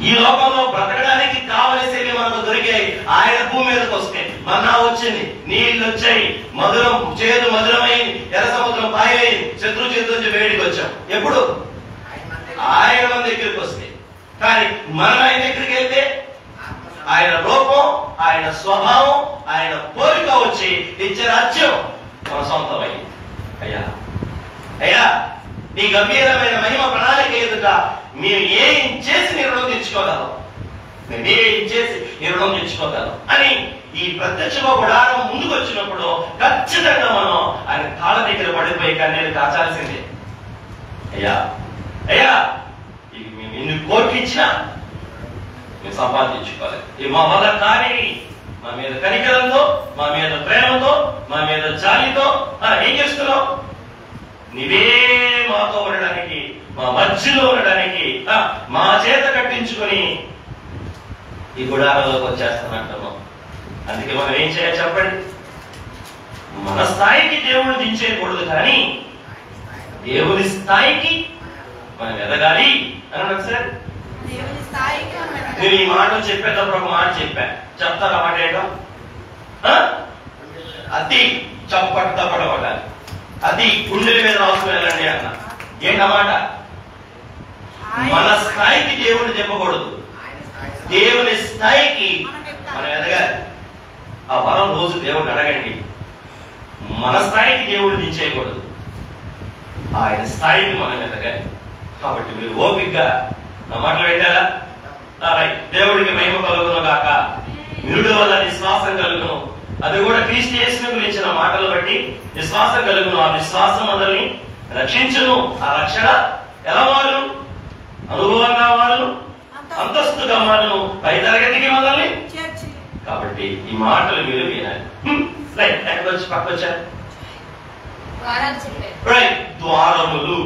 ఈ లోకంలో బ్రతకడానికి కావలసినవి మనకు దొరికాయి ఆయన భూమి మీదకి వస్తే. మన్నా వచ్చింది, నీళ్లు వచ్చాయి, మధురం చేదు మధురమైంది, ఎర్ర సముద్రం పాయైంది, శత్రు చేతి నుంచి వేడికి వచ్చాం. ఎప్పుడు? ఆయన మన దగ్గరికి వస్తే. కానీ మనం ఆయన దగ్గరికి వెళ్తే ఆయన రూపం, ఆయన స్వభావం, ఆయన పోలిక వచ్చి నిత్య రాజ్యం మన సొంతమైంది. అయ్యా అయ్యా, నీ గంభీరమైన మహిమ ప్రణాళిక ఎదుట మీరు ఏం చేసి నీ రుణం తెచ్చుకోగలం, మేమేం చేసి నీ రుణం తెచ్చుకోగలం అని ఈ ప్రత్యక్ష గుడారం ముందుకు వచ్చినప్పుడు ఖచ్చితంగా మనం ఆయన కాళ్ళ దగ్గర పడిపోయి కన్నీరు కాచాల్సిందే. అయ్యా అయ్యా, ఇది మేము ఎన్ని కోట్లు ఇచ్చినా మేము సంపాదించుకోవాలి. ఇది మా వల్ల కానీ మా మీద కనికరంతో, మా మీద ప్రేమతో, మా మీద జాలితో ఏం చేస్తున్నావు? నీవే మాతో ఉండడానికి, మా మధ్యలో ఉండడానికి మా చేత కట్టించుకొని ఈ గుడారంలోకి వచ్చేస్తానంటున్నాం. అందుకే మనం ఏం చేయాలి చెప్పండి? మన స్థాయికి దేవుడు దించేయకూడదు, కానీ దేవుని స్థాయికి మనం ఎదగాలి అన్నాడు సార్. నేను ఈ మాటలు చెప్పేటప్పుడు ఒక మాట చెప్తారా? మాట ఏంటో? అతి చప్పట్టు తప్పడబడాలి, అది గుండెల మీద రాసుకుని వెళ్ళండి అన్న. ఏంటన్నమాట? మన స్థాయికి దేవుడిని చెప్పకూడదు, దేవుని స్థాయికి మనం ఎదగాలి. ఆ వరం రోజు దేవుడిని అడగండి. మన స్థాయికి దేవుడిని దించేయకూడదు, ఆయన స్థాయికి మనం ఎదగాలి. కాబట్టి మీరు ఓపికగా నా మాటలు పెట్టారా? దేవుడికి మహిమ కలుగును గాక, నిరుడు వల్ల విశ్వాసం కలుగును, అది కూడా క్రీస్తు యేసుని గురించిన మాటలు బట్టి విశ్వాసం కలుగును. ఆ విశ్వాసం మనల్ని రక్షించును. ఆ రక్షణ ఎలా మారును? అనుభవంగా మారును, అంతస్తుగా మారును, పై తరగతికి మనల్ని. కాబట్టి ఈ మాటలు మీరు వినాలి. రైట్, ఎక్కడికి వచ్చి పక్క వచ్చారు? రైట్, ద్వారములు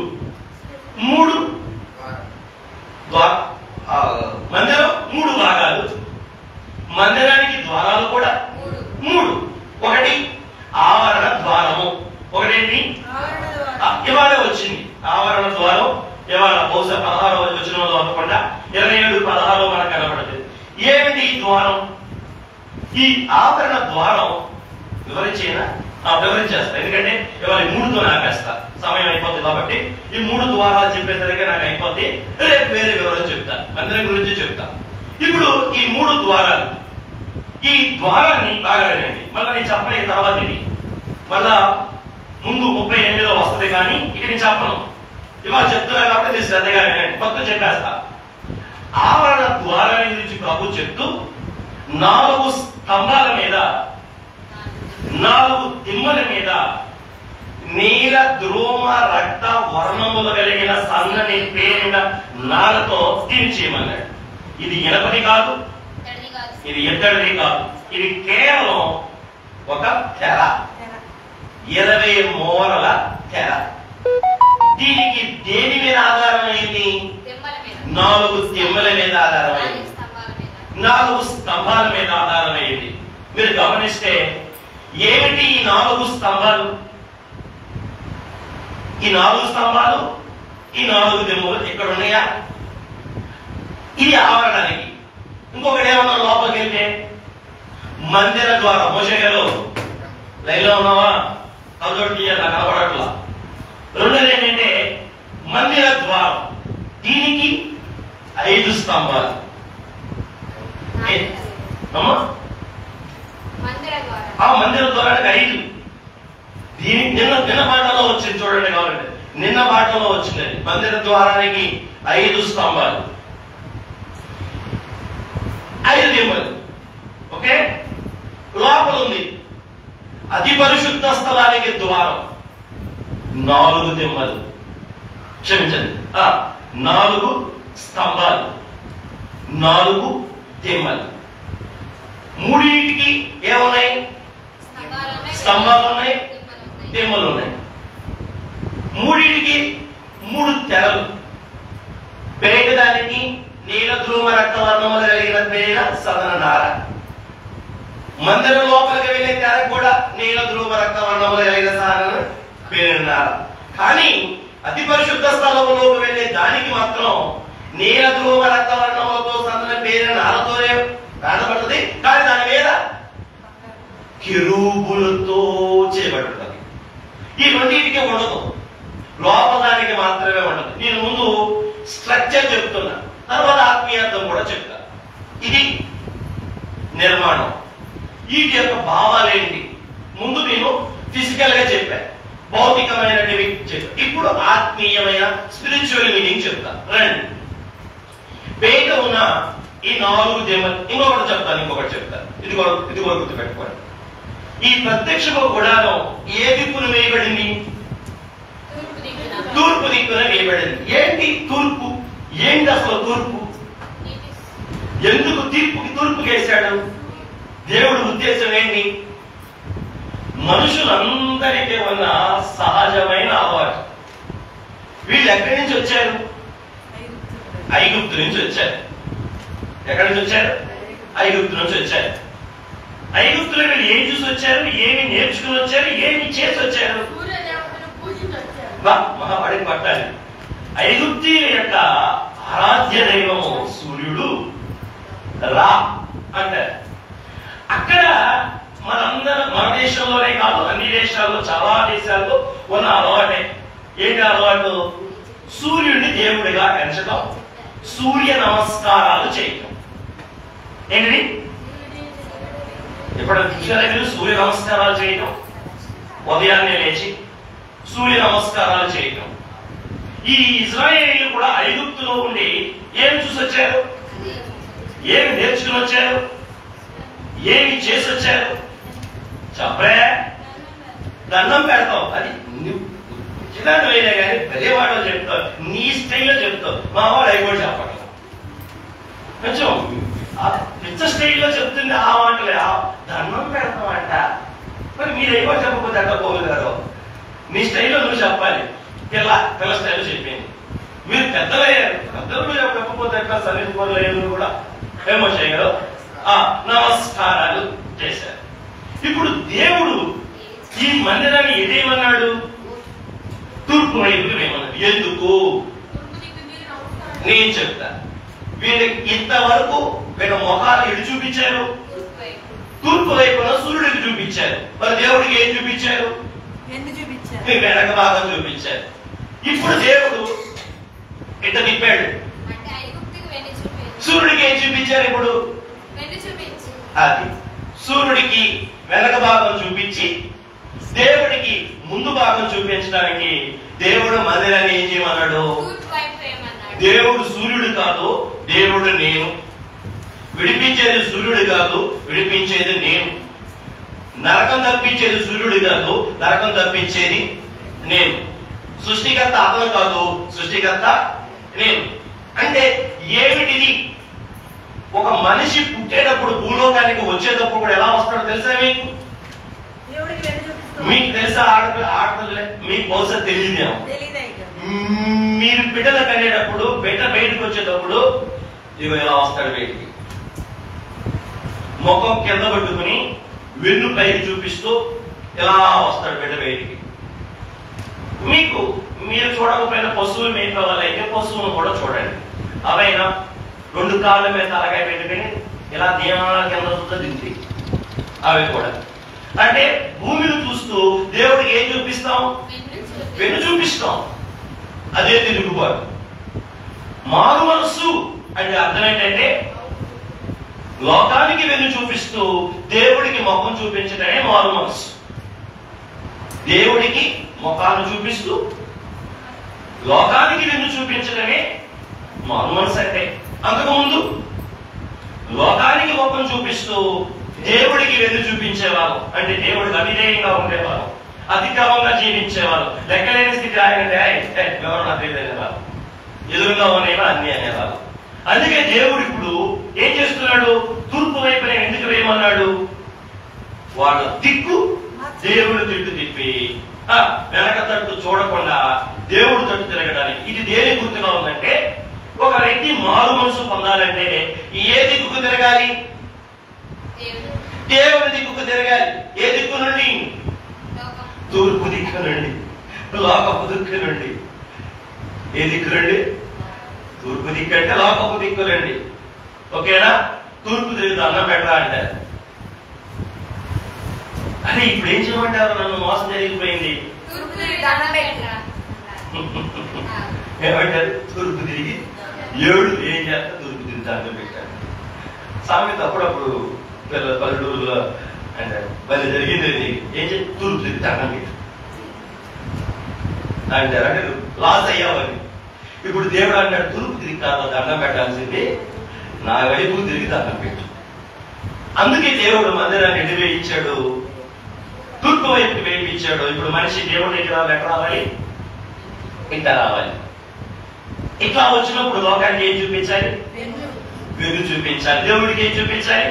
3. మందిరం 3 భాగాలు, మందిరానికి ద్వారాలు కూడా 3. ఒకటి ఆవరణ ద్వారము, ఒకటేంటి ఇవాళ వచ్చింది ఆవరణ ద్వారం. ఇవాళ బహుశా 16వ వచనంలో అనుకుంటా 27, 16 మనకు కనబడుతుంది. ఏమిటి ఈ ద్వారం? ఈ ఆవరణ ద్వారం వివరించేస్తా, ఎందుకంటే ఇవాళ 3తో నాకేస్తా, సమయం అయిపోతుంది కాబట్టి. ఈ 3 ద్వారాలు చెప్పేసరికి నాకు అయిపోద్ది. రేపు వేరే వివరణ చెప్తా, మందిరం గురించి చెప్తా. ఇప్పుడు ఈ 3 ద్వారాలు, ఈ ద్వారాన్ని బాగా వినండి. మళ్ళీ నేను చెప్పిన తర్వాత ఇది మళ్ళా ముందు 38లో వస్తుంది, కానీ ఇక నేను చెప్పను. ఇవాళ చెప్తున్నా కాబట్టి నేను శ్రద్ధగా వినండి. కొత్త చెప్పేస్తా. ఆవరణ ద్వారాన్ని గురించి ప్రభు చెప్తూ 4 స్తంభాల మీద, 4 దిమ్మల మీద నీల ద్రోమ రక్త వర్ణములు కలిగిన సన్నని పేరిన నారతో తీర్చేయమన్నాడు. ఇది ఇనపది కాదు, ఇది ఎత్తడిది కాదు, ఇది కేవలం ఒక తెర, 20 మూరల తెర. దీనికి దేని మీద ఆధారమైంది? 4 దిమ్మల మీద ఆధారమైంది, 4 స్తంభాల మీద ఆధారమైంది. మీరు గమనిస్తే ఏమిటి ఈ 4 స్తంభాలు? ఈ 4 స్తంభాలు, ఈ 4 దిమ్మలు ఇక్కడ ఉన్నాయా? ఇది ఆవరణానికి. ఇంకొకటి ఏమన్నా లోపలికి వెళ్తే మందిర ద్వారం. మోషేగారు లైన్లో ఉన్నావా? కదోటి కనబడట్లా. రెండోది ఏంటంటే మందిర ద్వారం, దీనికి 5 స్తంభాలు. ఆ మందిర ద్వారానికి 5. దీనికి నిన్న పాఠంలో వచ్చింది చూడండి, కావాలంటే నిన్న పాఠంలో వచ్చింది. మందిర ద్వారానికి 5 స్తంభాలు, 5 దిమ్మలు. ఓకే, లోపల ఉంది అతి పరిశుద్ధ స్థలానికి ద్వారం, 4 దిమ్మలు, క్షమించండి 4 స్తంభాలు, 4 దిమ్మలు. మూడింటికి ఏమున్నాయి? స్తంభాలు ఉన్నాయి, దిమ్మలు ఉన్నాయి. మూడింటికి 3 తెరలు. పేటదానికి నీల ధ్రువ రక్తవర్ణములు కలిగిన పేర సదన నార. మందిరం లోపలికి వెళ్ళే తెరకు కూడా నీల ధ్రువ రక్తవర్ణములు కలిగిన సాధన పేరు నార. కానీ అతి పరిశుద్ధ స్థలములోకి వెళ్ళే దానికి మాత్రం నీల ధ్రువ రక్తవర్ణములతో సదన పేరు నారతోనే రాయబడుతుంది. కానీ దాని మీద కెరూబులతో చేయబడుతుంది. ఈ రెండింటికి ఉండదు, లోపదానికి మాత్రమే ఉండదు. నేను ముందు స్ట్రక్చర్ చెప్తున్నా, తర్వాత ఆత్మీయార్థం కూడా చెప్తా. ఇది నిర్మాణం. వీటి యొక్క భావాలేంటి ముందు నేను ఫిజికల్ గా చెప్పాను, భౌతికమైనవి చెప్పాను. ఇప్పుడు ఆత్మీయమైన స్పిరిచువల్ మీనింగ్ చెప్తా. రండి. బయట ఉన్న ఈ 4 దిమ్మలు, ఇంకొకటి చెప్తాను. ఇది కూడా గుర్తుపెట్టుకోండి. ఈ ప్రత్యక్ష గుడారం ఏ దిక్కును వేయబడింది? తూర్పు దిక్కున వేయబడింది. ఏంటి తూర్పు? ఏంటి అసలు తూర్పు? ఎందుకు తూర్పుకి వేశాడు? దేవుడి ఉద్దేశం ఏంటి? మనుషులందరికీ ఉన్న సహజమైన అలవాటు. వీళ్ళు ఎక్కడి నుంచి వచ్చారు? ఐగుప్తు నుంచి వచ్చారు. ఎక్కడి నుంచి వచ్చారు? ఐగుప్తు నుంచి వచ్చారు. ఐగుప్తులో వీళ్ళు ఏం చూసి వచ్చారు? ఏమి నేర్చుకుని వచ్చారు? ఏమి చేసి వచ్చారు? మహావాడికి పట్టాలి. ఐగుప్తీయుల యొక్క ఆరాధ్య దైవము సూర్యుడు రా అంటారు. అక్కడ మన దేశంలోనే కాదు, అన్ని దేశాల్లో, చాలా దేశాల్లో ఉన్న అలవాటే. ఏంటి అలవాటు? సూర్యుడిని దేవుడిగా ఎంచడం, సూర్య నమస్కారాలు చేయటం. ఏంటి? ఇప్పుడు చూసారా మీరు? సూర్య నమస్కారాలు చేయటం, ఉదయాన్నే లేచి సూర్య నమస్కారాలు చేయటం. ఈ ఇజ్రాయేలీలు కూడా ఐగుప్తులో ఉండి ఏమి చూసి వచ్చారు? ఏమి నేర్చుకుని వచ్చారు? ఏమి చేసి వచ్చారు? చెప్పరే, దండం పెడతావు. అది చిన్నాడు వేయలే కానీ పెద్దవాడు చెప్తావు, నీ స్టైల్లో చెప్తావు. మా వాడు అయిపోయి చెప్పట్లేదు. కొంచెం పిచ్చ స్టైల్లో చెప్తుంది ఆ మాటలే. దండం పెడతామంట. మరి మీరు అయిపోయి చెప్పకపోతే అట్లా పోదు కదా. నీ స్టైల్లో నువ్వు చెప్పాలి. పిల్ల స్టైల్లో చెప్పింది. మీరు పెద్దలయ్యారు, పెద్దలు చెప్పకపోతే ఎట్లా? సన్నిధిపరులు కూడా ఏమో చేయగలరు. నమస్కారాలు చేశారు. ఇప్పుడు దేవుడు ఈ మందిరాన్ని ఎదేమన్నాడు? తూర్పు వైపుకి వేయమన్నాడు. ఎందుకు? నేను చెప్తా. వీళ్ళకి ఇంతవరకు వీళ్ళ మొఖాలు ఎటు చూపించారు? తూర్పు వైపున సూర్యుడికి చూపించారు. మరి దేవుడికి ఏం చూపించారు? వెనక భాగం చూపించారు. ఇప్పుడు దేవుడు ఇట్ట తిప్పాడు. సూర్యుడికి ఏం చూపించారు? ఇప్పుడు అది సూర్యుడికి వెనక భాగం చూపించి దేవుడికి ముందు భాగం చూపించడానికి దేవుడు మందిరాన్ని ఏం చేయమన్నాడు? దేవుడు సూర్యుడు కాదు, దేవుడు నేను. విడిపించేది సూర్యుడు కాదు, విడిపించేది నేను. నరకం తప్పించేది సూర్యుడు కాదు, నరకం తప్పించేది నేను. సృష్టికర్త అతను కాదు, సృష్టికర్త నేను. అంటే ఏమిటిది? ఒక మనిషి పుట్టేటప్పుడు భూలోకానికి వచ్చేటప్పుడు కూడా ఎలా వస్తాడో తెలుసా మీకు? మీకు తెలుసా? ఆడపిల్లలే మీకు బహుశా తెలియదేమో. మీరు బిడ్డలు కనేటప్పుడు బిడ్డ బయటకు వచ్చేటప్పుడు ఇగో ఎలా వస్తాడు బయటికి? ముఖం కింద పట్టుకుని వెన్ను పైకి చూపిస్తూ ఎలా వస్తాడు బిడ్డ బయటికి. మీకు మీరు చూడకపోయినా పశువులు మేపే వాళ్ళైతే పశువును కూడా చూడండి. అవైనా 2 కాళ్ళ మీద తలకాయ పెట్టుకుని ఇలా దీనాల కింద చూస్తే దించి అవి కూడా. అంటే భూమిని చూస్తూ దేవుడికి ఏం చూపిస్తాం? వెన్ను చూపిస్తాం. అదే తిరుగుబాటు. మారు మనస్సు అంటే అర్థం ఏంటంటే లోకానికి వెన్ను చూపిస్తూ దేవుడికి ముఖం చూపించడమే మారు మనస్సు. దేవుడికి ముఖాన్ని చూపిస్తూ లోకానికి వెన్ను చూపించడమే మారు మనస్సు. అంటే అంతకుముందు లోకానికి ముఖం చూపిస్తూ దేవుడికి వెన్ను చూపించేవారు. అంటే దేవుడికి అవిధేయంగా ఉండేవారు, అతిక్రమంగా జీవించేవారు, లెక్కలేని స్థితి ఆయనంటే ఎవరు నాకు తెలియదు అనేవారు, ఎదురుగా ఉండేవా అన్ని అనేవారు. అందుకే దేవుడు ఇప్పుడు ఏం చేస్తున్నాడు? తూర్పు వైపున ఎందుకు వేయమన్నాడు? వాళ్ళ దిక్కు దేవుడి తిట్టు తిప్పి వెనక తట్టు చూడకుండా దేవుడి తట్టు తిరగడానికి. ఇది దేని గుర్తుగా ఉందంటే, ఒక వ్యక్తి మారు మనసు పొందాలంటే ఏ దిక్కుకు తిరగాలి? దేవుడి దిక్కుకు తిరగాలి. ఏ దిక్కు నుండి? తూర్పు దిక్కు నుండి, లోకపు దిక్కు నుండి. ఏ దిక్కు నుండి? తూర్పు దిక్కు అంటే లోకపు దిక్కు నుండి. ఓకేనా? తూర్పు తిరిగి అన్నం పెట్టరా అంటారు. అరే ఇప్పుడు ఏం చేయమంటారు? నన్ను మోసం జరిగిపోయింది ఏమంటారు? తూర్పు తిరిగి 7 ఏం చేస్తా? తూర్పు తిరిగి అన్నం పెట్టారు. సామెత అప్పుడప్పుడు పల్లెటూరులో అంటారు, మరి జరిగింది ఏం చేసి తూర్పు తిరిగి అన్నం పెట్టారు అంటారు. అంటే లాస్ అయ్యావని. ఇప్పుడు దేవుడు అంటాడు, తూర్పు తిరిగి కాదు దండం పెట్టాల్సింది, నా వైపు తిరిగి దండం పెట్టు. అందుకే దేవుడు మందిరాన్ని ఎటు వేయించాడు? తూర్పు వైపు వేయించాడు. ఇప్పుడు మనిషి దేవుడి దగ్గర ఎక్కడ రావాలి? ఇట్లా రావాలి. ఇట్లా వచ్చినప్పుడు లోకానికి ఏం చూపించాలి? వెన్ను చూపించాలి. దేవుడికి ఏం చూపించాలి?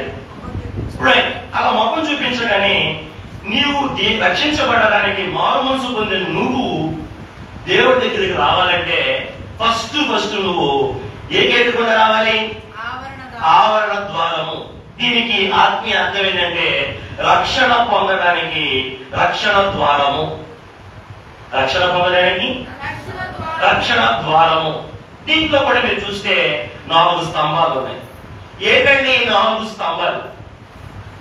అలా మొక్కం చూపించగానే నీవు రక్షించబడడానికి, మారు మనసు పొందిన నువ్వు దేవుడి దగ్గరికి రావాలంటే ఫస్ట్ నువ్వు ఏ గేటు కూడా రావాలి? ఆవరణ ద్వారము. దీనికి ఆత్మీయ అర్థం ఏంటంటే రక్షణ పొందడానికి రక్షణ ద్వారము. రక్షణ పొందడానికి రక్షణ ద్వారము. దీంట్లో కూడా మీరు చూస్తే 4 స్తంభాలు ఉన్నాయి. ఏంటంటే ఈ 4 స్తంభాలు?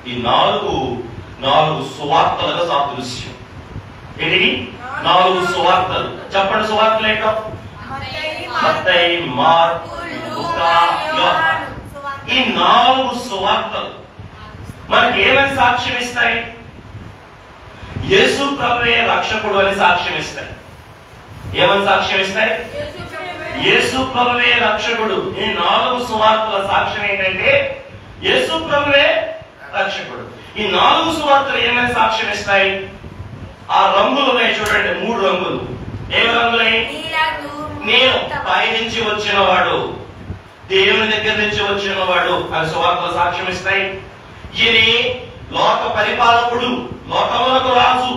ఈ 4 సువార్తలుగా సాదృశ్యం. ఏంటి? 4 సువార్తలు. చెప్పండి సువార్తలు ఏంటో? మత్తయి, మార్కు, లూకా, యోహాను. ఈ 4 సువార్తలు మనకి ఏమని సాక్ష్యం ఇస్తాయి? యేసు ప్రభువే రక్షకుడు అని సాక్ష్యం ఇస్తాయి. ఏమని సాక్ష్యం ఇస్తాయి? యేసు ప్రభువే రక్షకుడు. ఈ 4 సువార్తల సాక్ష్యం ఏంటంటే యేసు ప్రభువే రక్షకుడు. ఈ 4 సువార్తలు ఏమని సాక్ష్యం ఇస్తాయి? ఆ రంగులు ఉన్నాయి చూడండి, 3 రంగులు. ఏమి రంగులై? నేను పైనుంచి వచ్చిన వాడు, దేవుని దగ్గర నుంచి వచ్చిన వాడు అని సువార్తలు సాక్ష్యం ఇస్తాయి. ఈయన లోక పరిపాలకుడు, లోకములకు రాజు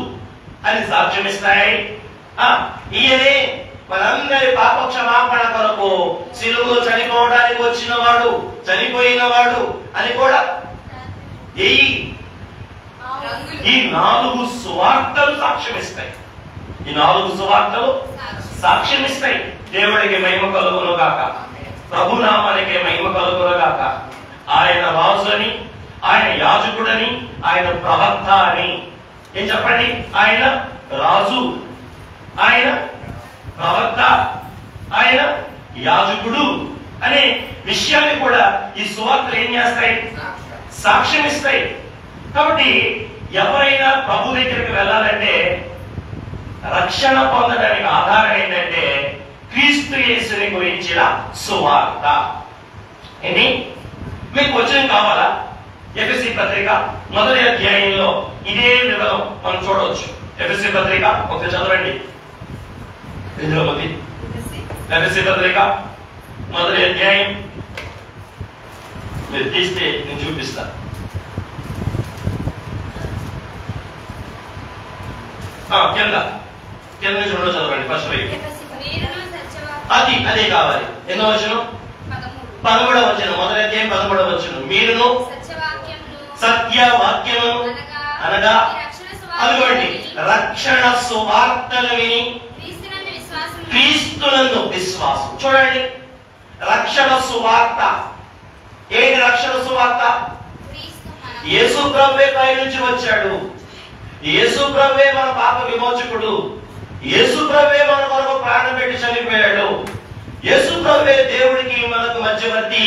అని సాక్ష్యం ఇస్తాయి. ఈయనే మనందరి పాప క్షమాపణ కొరకు సిలువలో చనిపోవడానికి వచ్చిన వాడు, చనిపోయిన వాడు అని కూడా ఈ 4 సువార్తలు సాక్ష్యం ఇస్తాయి. ఈ 4 సువార్తలు సాక్ష్యం ఇస్తాయి. దేవుడికి మహిమ కలుగును గాక, ప్రభునామానికి మహిమ కలుగును గాక. ఆయన రాజు అని, ఆయన యాజకుడని, ఆయన ప్రవక్త అని. ఏం చెప్పండి? ఆయన రాజు, ఆయన ప్రవక్త, ఆయన యాజకుడు అనే విషయాన్ని కూడా ఈ సువార్తలు ఏం చేస్తాయి? సాక్ష్యం ఇస్తాయి. కాబట్టి ఎవరైనా ప్రభు దగ్గరికి వెళ్ళాలంటే రక్షణ పొందడానికి ఆధారం ఏంటంటే క్రీస్తు యేసుని గురించిన సువార్త. ఏంటి? మీకు వచనం కావాలా? ఎఫెసీ పత్రిక 1వ అధ్యాయంలో ఇదే వివరం మనం చూడవచ్చు. ఎఫెసీ పత్రిక ఒకసారి చదవండి. ఎఫెసీ పత్రిక 1వ అధ్యాయం మీరు తీస్తే నేను చూపిస్తా. కింద చూడ చదవండి. ఫస్ట్ అదే కావాలి. ఎన్నో వచనం? 13వ వచనం. 1వ అధ్యాయం 13వ వచనం. మీరును సత్యవాక్యము అనగా అదిగోండి రక్షణ సువార్తను విని క్రీస్తునందు విశ్వాసం. చూడండి, రక్షణ సువార్త. ఏంటి రక్షణ సువార్త? యేసు ప్రభువే పై నుంచి వచ్చాడు. యేసు ప్రభువే మన పాప విమోచకుడు. యేసు ప్రభువే మన కొరకు ప్రాణం పెట్టి చనిపోయాడు. యేసు ప్రభువే దేవుడికి మనకు మధ్యవర్తి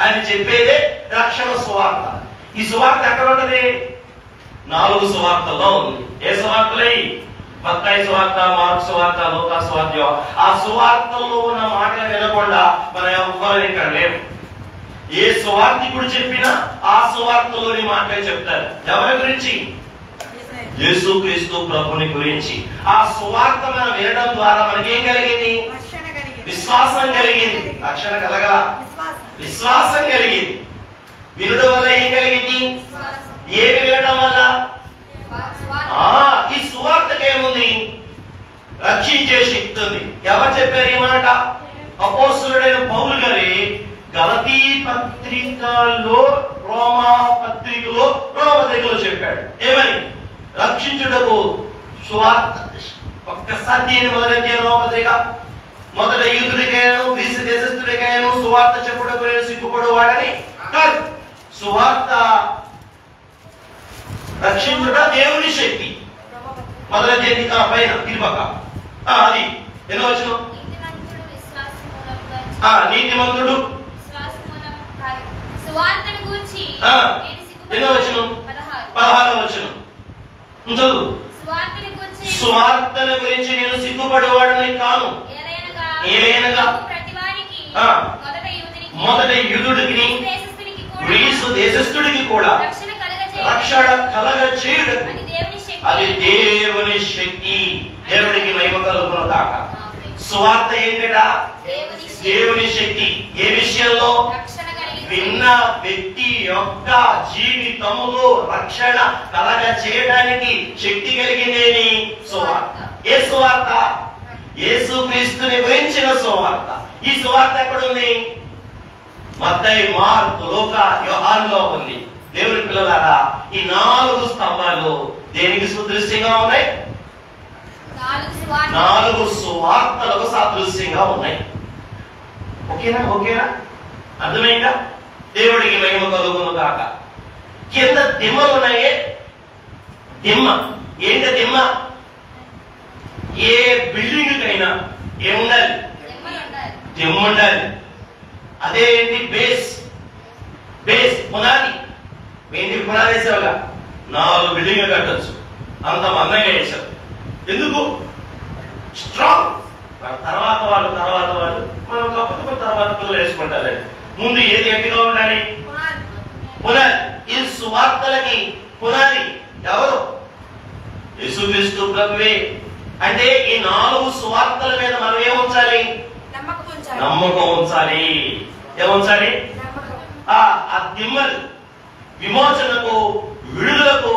అని చెప్పేదే రక్షణ సువార్త. ఈ సువార్త ఎక్కడ ఉన్నది? 4 సువార్తల్లో ఉంది. ఏ సువార్తలై? మత్తయి సువార్త, మార్కు సువార్త, లూకా సువార్త. ఆ సువార్తల్లో ఉన్న మాటలు వినకుండా మనం ఎవ్వరు ఇక్కడ లేవు. ఏ సువార్తికుడు చెప్పినా ఆ సువార్తలోని మాటలే చెప్తారు. ఎవరి గురించి? యేసు క్రీస్తు ప్రభుని గురించి. ఆ సువార్త మనం వినడం ద్వారా మనకేం కలిగింది? విశ్వాసం కలిగింది. రక్షణ కలగల, విశ్వాసం కలిగింది. వినడం వల్ల ఏం కలిగింది? ఏమి వినడం వల్ల? ఈ సువార్తకి ఏముంది? రక్షించే శక్తి ఉంది. ఎవరు చెప్పారు ఈ మాట? అపోస్తలుడైన పౌలు గారి గలతీ పత్రికలో, రోమా పత్రికలో, రోమపత్రికలో చెప్పాడు. ఏమని? రక్షించుటకు సువార్త. ఒక్కసారి దీన్ని మొదలెట్టే రోమపత్రిక. మొదట యూదుడికైనా గ్రీసు దేశస్థుడికైనా సువార్త చెప్పుటకు నేను సిగ్గుపడేవాడని కాదు. సువార్త రక్షించుట దేవుని శక్తి. మొదలెట్టేది పైన ఇరుపక్క అది ఎన్నో వచ్చిన నీతిమంతుడు ఎన్నో వచ్చిన 16వ వచనం చదువు. సువార్తను గురించి నేను సిగ్గుపడేవాడని కాను, ఏలైనగా మొదట యూదుడికి గ్రీసు దేశస్థుడికి కూడా రక్షణ కలగ చేయుట అది దేవుని శక్తి. దేవుడికి మహిమ కలుగును గాక. సువార్త ఏంటట? దేవుని శక్తి. ఏ విషయంలో? విన్న వ్యక్తి యొక్క జీవితములో రక్షణ కలగ చేయడానికి శక్తి కలిగిందేని సువార్త. ఏ సువార్త? యేసుక్రీస్తుని గురించిన సువార్త. ఈ సువార్త ఎక్కడుంది? మత్తయి, మార్కు, లూకా, యోహానులో ఉంది. దేవుని పిల్లలారా, ఈ 4 స్తంభాలు దేనికి సుదృశ్యంగా ఉన్నాయి? 4 సువార్తలకు సాదృశ్యంగా ఉన్నాయి. ఓకేనా? ఓకేనా? అర్థమైందా? దేవుడికి మహిమ కలుగును గాక. కింద దిమ్మలు ఉన్నాయే, దిమ్మ ఏంట? దిమ్మ ఏ బిల్డింగ్ కైనా ఏముండాలి? దిమ్మ ఉండాలి. అదే ఏంటి? బేస్. బేస్ పునాది. ఏంటి పునాది వేసావుగా 4 బిల్డింగ్లు కట్టచ్చు. అంత మందంగా వేశారు. ఎందుకు? స్ట్రాంగ్. తర్వాత వాళ్ళు మనం కాకపోతే తర్వాత పిల్లలు వేసుకుంటారు. ముందు ఏది గట్టిగా ఉండాలి? పునాది. ఈ సువార్తలకి పునాది ఎవరు? యేసుక్రీస్తు ప్రభువే. అంటే ఈ 4 సువార్తల మీద మనం ఏముంచాలి? నమ్మకం ఉంచాలి. ఏముంచాలి? ఆ దిమ్మలు విమోచనకు, విడుదలకు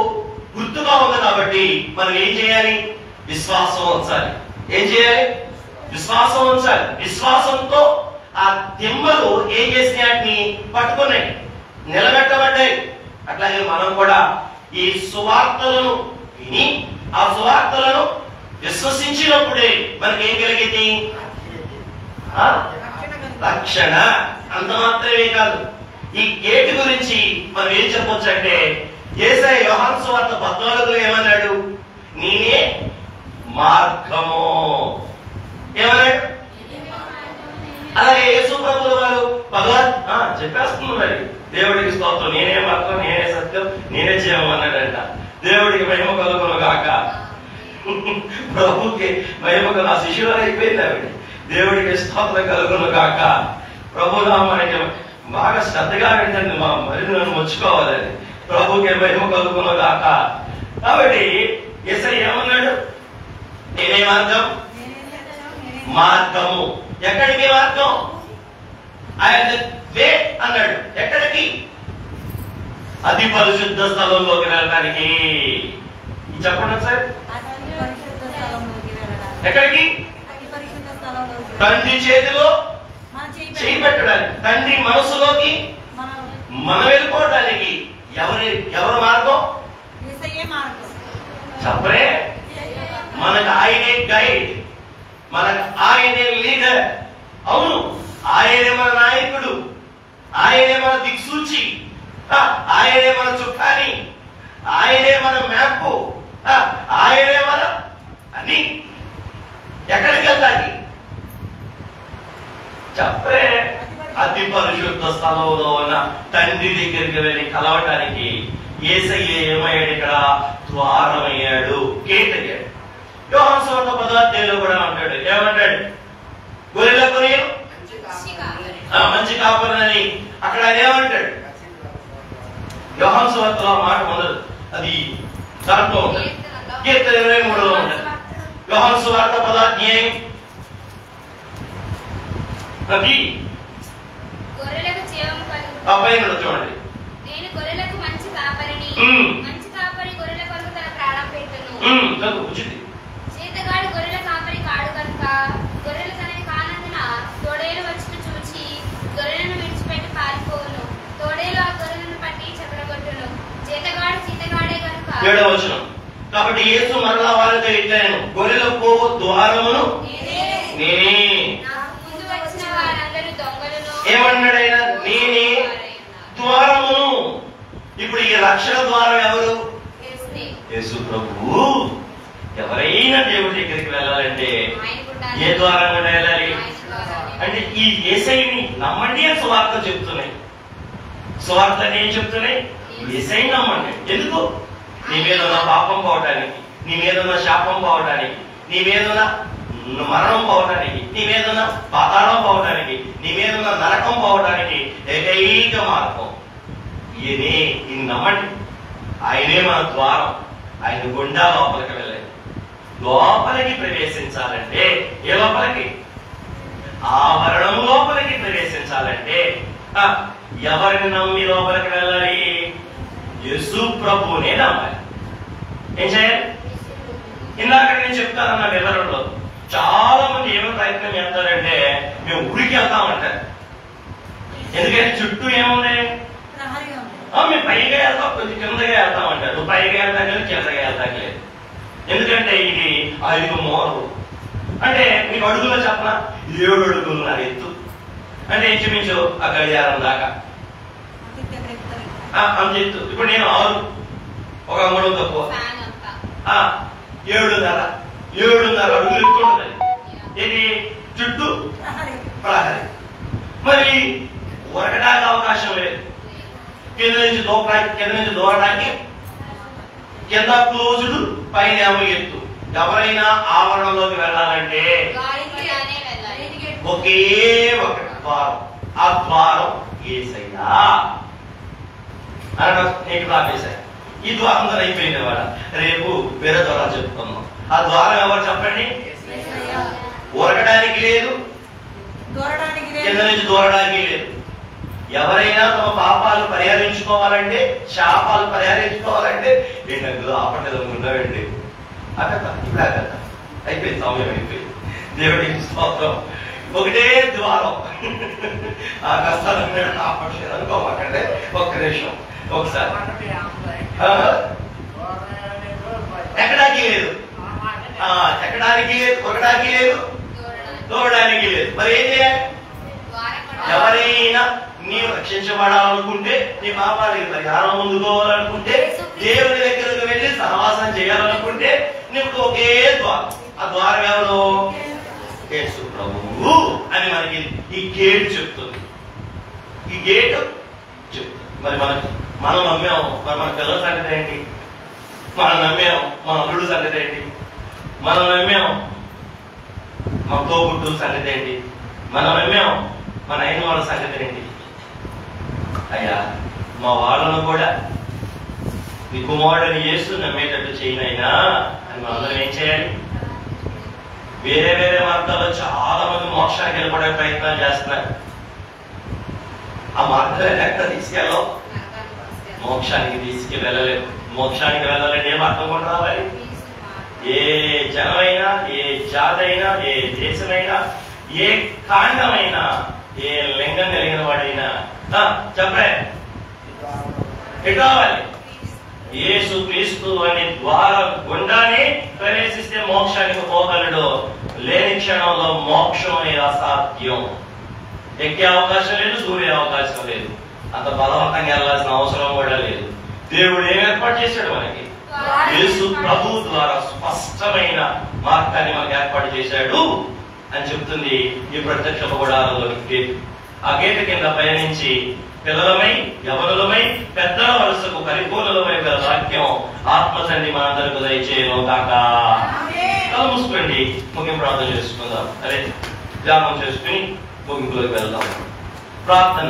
గుర్తుగా ఉంది కాబట్టి మనం ఏం చేయాలి? విశ్వాసం ఉంచాలి. ఏం చేయాలి? విశ్వాసం ఉంచాలి. విశ్వాసంతో ఆ దిమ్మలు ఏం చేసినాయని పట్టుకున్నాయి, నిలబెట్టబడ్డాయి. అట్లాగే మనం కూడా ఈ సువార్తలను విని ఆ సువార్తలను విశ్వసించినప్పుడే మనకి ఏం కలిగింది? రక్షణ. అంత మాత్రమే కాదు, ఈ గేట్ గురించి మనం ఏం చెప్పొచ్చు అంటే, యేసయ్య యోహాను సువార్త 14లో ఏమన్నాడు? నేనే మార్గము. ఏమన్నాడు? అలాగే యేసు ప్రభువు వారు చెప్పేస్తుంది మరి. దేవుడికి స్తోత్రం. నేనే మార్గం, నేనే సత్యం, నేనే చేయమన్నాడంట. దేవుడికి మహిమ కలుగును గాక. ప్రభుకి మహిమ కలుగు. ఆ శిష్యులు అయిపోయింది ఆవిడ. దేవుడికి స్తోత్రం కలుగును గాక. ప్రభు నామానికి బాగా శ్రద్ధగా వింటండి. మరి నన్ను మెచ్చుకోవాలని. ప్రభుకి మహిమ కలుగును గాక. కాబట్టి యేసయ్య ఏమన్నాడు? నేనే మార్గం, మార్గము. ఎక్కడికి మార్గం? ఆయన వే అన్నాడు. ఎక్కడికి? అతి పరిశుద్ధ స్థలంలోకి వెళ్ళడానికి. చెప్పండి సార్. ఎక్కడికి? తండ్రి చేతిలో చేయి పెట్టడానికి, తండ్రి మనసులోకి మనం వెళ్ళిపోవడానికి. ఎవరు మార్గం? చెప్పరే. మనకు ఆయనే గైడ్, మనకు ఆయనే లీడర్. అవును, ఆయనే మన నాయకుడు, ఆయనే మన దిక్సూచి, ఆయనే మన చుట్టాని, ఆయనే మన మ్యాప్, ఆయనే మన అని. ఎక్కడికి వెళ్ళాలి? చెప్పరే. అతి పరిశుద్ధ స్థలంలో ఉన్న తండ్రి దగ్గరికి వెళ్ళి కలవటానికి యేసయ్య ఏమయ్యాడు? ఇక్కడ ద్వారమయ్యాడు, గేట్ అయ్యాడు. యోహాను సువార్త 10వ కూడా అంటాడు. ఏమంటాడు? గొర్రెలకు నేను మంచి కాపరిని. అక్కడ ఆయన ఏమంటాడు? యోహాను సువార్తలో మాట ఉండదు, అది దాంట్లో ఉంటుంది. కీర్తన 23లో ఉంటుంది. యోహాను సువార్త 10వ అధ్యాయం. అది జీవము కలుగు. పైన చూడండి. నేను గొర్రెలకు మంచి కాపరిని. మంచి కాపరి గొర్రెల కొరకు తన ప్రాణం పెట్టును. జీతగాడు గొర్రెల కాపరి కాడు కనుక గొర్రెలు తనని కానందున తోడేలు వచ్చి చూచి గొర్రెలను విడిచిపెట్టి పారిపోవును. తోడేలు ఆ గొర్రెలను పట్టి చెదరగొట్టును. జీతగాడే కనుక. 7వ వచనం. కాబట్టి యేసు మరలా వారితో ఇట్లనెను, గొర్రెల పోవు ద్వారమును నేనే. నాకు ముందు వచ్చిన వారందరూ దొంగలను. ఏమన్నాడైనా? నేనే ద్వారమును. ఇప్పుడు ఈ రక్షణ ద్వారం ఎవరు? యేసు ప్రభువు. ఎవరైనా దేవుడి దగ్గరికి వెళ్ళాలంటే ఏ ద్వారం గుండా వెళ్ళాలి అంటే ఈ యేసయ్యని నమ్మండి అని సువార్త చెప్తున్నాయి. సువార్త ఏం చెప్తున్నాయి? యేసయ్యని నమ్మండి. ఎందుకు? నీ మీద ఉన్న పాపం పోవడానికి, నీ మీద ఉన్న శాపం పోవడానికి, నీ మీద ఉన్న మరణం పోవడానికి, నీ మీద ఉన్న పాతాళం పోవడానికి, నీ మీద ఉన్న నరకం పోవడానికి ఏకైక మార్గం ఈయనే. ఈయన నమ్మండి. ఆయనే మన ద్వారం. ఆయన గుండా లోపలికి వెళ్ళాలి. లోపలికి ప్రవేశించాలంటే ఏ లోపలికి? ఆవరణం లోపలికి ప్రవేశించాలంటే ఎవరిని నమ్మి లోపలికి వెళ్ళాలి? యేసు ప్రభువునే నమ్మాలి. ఏం చేయాలి? ఇందాక నేను చెప్తానన్న వివరంలో చాలా మంది ఏమో ప్రయత్నం చేస్తారంటే మేము ఊరికి వెళ్తామంటారు. ఎందుకంటే చుట్టూ ఏముంది? మేము పైగా వెళ్తాం, కొంచెం కిందగా వెళ్తామంటారు. నువ్వు పైగా వెళ్తాం కానీ కిందగా వెళ్తాం లేదు. ఎందుకంటే ఇది 5 మూరలు. అంటే మీకు అడుగులో చెప్పనా? 7 అడుగులున్నారు ఎత్తు. అంటే ఇంచుమించు ఆ గడియారం దాకా అంత ఎత్తు. ఇప్పుడు నేను 6, ఒక అంగుళం తక్కువ, 7.5 అడుగులు ఎత్తు ఉంటుంది. ఇది చుట్టూ ప్రహరీ. మరి ఉరకడానికి అవకాశం లేదు. కింద నుంచి దూరడానికి కింద క్లోజ్డ్, పైన ఎత్తు. ఎవరైనా ఆవరణలోకి వెళ్ళాలంటే ఒకే ఒక ద్వారం. ఆ ద్వారం యేసయ్యా అని నీకు రాపేశాయి. ఈ ద్వారం ద్వారా అయిపోయింది వాడ. రేపు వేరే ద్వారా చెప్పుకుందాం. ఆ ద్వారం ఎవరు చెప్పండి? ఊరకడానికి లేదు, కింద నుంచి దూరడానికి లేదు. ఎవరైనా తమ పాపాలు పరిహరించుకోవాలంటే, శాపాలు పరిహరించుకోవాలంటే ఏంటంటే ఆపట్టేది ఉండవండి. అక్కడ ఇప్పుడు అక్కడ అయిపోయింది, సమయం అయిపోయింది. దేవుడికి స్తోత్రం. ఒకటే ద్వారం. ఆ కష్టాలన్నీ ఆపట్టలేదు అనుకోమాకండి. ఒక్క నిమిషం ఒకసారి. ఎక్కడానికి లేదు, ఎక్కడానికి లేదు, కొరకడానికి లేదు, దూరడానికి లేదు. మరి ఏం చేయాలి? ఎవరైనా నీవు రక్షించబడాలనుకుంటే, నీ పాపానికి పరిహారం పొందుకోవాలనుకుంటే, దేవుని దగ్గరకు వెళ్ళి సహవాసం చేయాలనుకుంటే నీకు ఒకే ద్వారం. ఆ ద్వారం ఎవరు? యేసు ప్రభువు అని మనకి ఈ గేట్ చెప్తుంది. ఈ గేట్ చెప్తుంది. మరి మనం నమ్మాము. మరి మన పిల్లల సంగతి ఏంటి? మనం నమ్మాము మన అల్లుడు సంగతి ఏంటి? మనం నమ్మాము మన తోబుట్టుల సంగతి ఏంటి? మనం నమ్మాము మన అయిన వాళ్ళ సంగతి ఏంటి? అయ్యా, మా వాళ్ళను కూడా నీ కుమారుడిని యేసు నమ్మేటట్టు చేయనైనా అని మనందరం ఏం చేయాలి? వేరే వేరే మార్గాల్లో చాలా మంది మోక్షానికి వెళ్ళబడే ప్రయత్నాలు చేస్తున్నారు. ఆ మార్గాలు ఎక్కడ తీసుకెళ్ళాం? మోక్షానికి తీసుకెళ్ళలేదు. మోక్షానికి వెళ్ళాలంటే ఏం అర్థం కూడా రావాలి? ఏ జనమైనా, ఏ జాతి అయినా, ఏ దేశమైనా, ఏ కాండమైనా, ఏ లింగం కలిగిన వాడైనా చెప్పే ఎటు రావాలి? యేసు క్రీస్తు అనే ద్వారం గుండానే ప్రవేశిస్తే మోక్షానికి పోగలడు. లేని క్షణంలో మోక్షం అనేది అసాధ్యం. ఎక్కే అవకాశం లేదు, దూరే అవకాశం లేదు. అంత బలవంతంగా వెళ్ళాల్సిన అవసరం కూడా లేదు. దేవుడు ఏం ఏర్పాటు చేశాడు మనకి? యేసు ప్రభు ద్వారా స్పష్టమైన మార్గాన్ని మనకు ఏర్పాటు చేశాడు అని చెప్తుంది ఈ ప్రత్యక్ష గుడారంలోని గేటు. ఆ గేటు కింద పయనించి పిల్లలమై, యవనులమై, పెద్దల వరుసకు పరిపూర్ణమై వాక్యం ఆత్మతండ్రి మనందరికి దయచేయను కాక. కళ్ళు మూసుకోండి, ముఖ్యం ప్రార్థన చేసుకుందాం. అరే ధ్యానం చేసుకుని ముగింపులోకి వెళ్దాం. ప్రార్థన.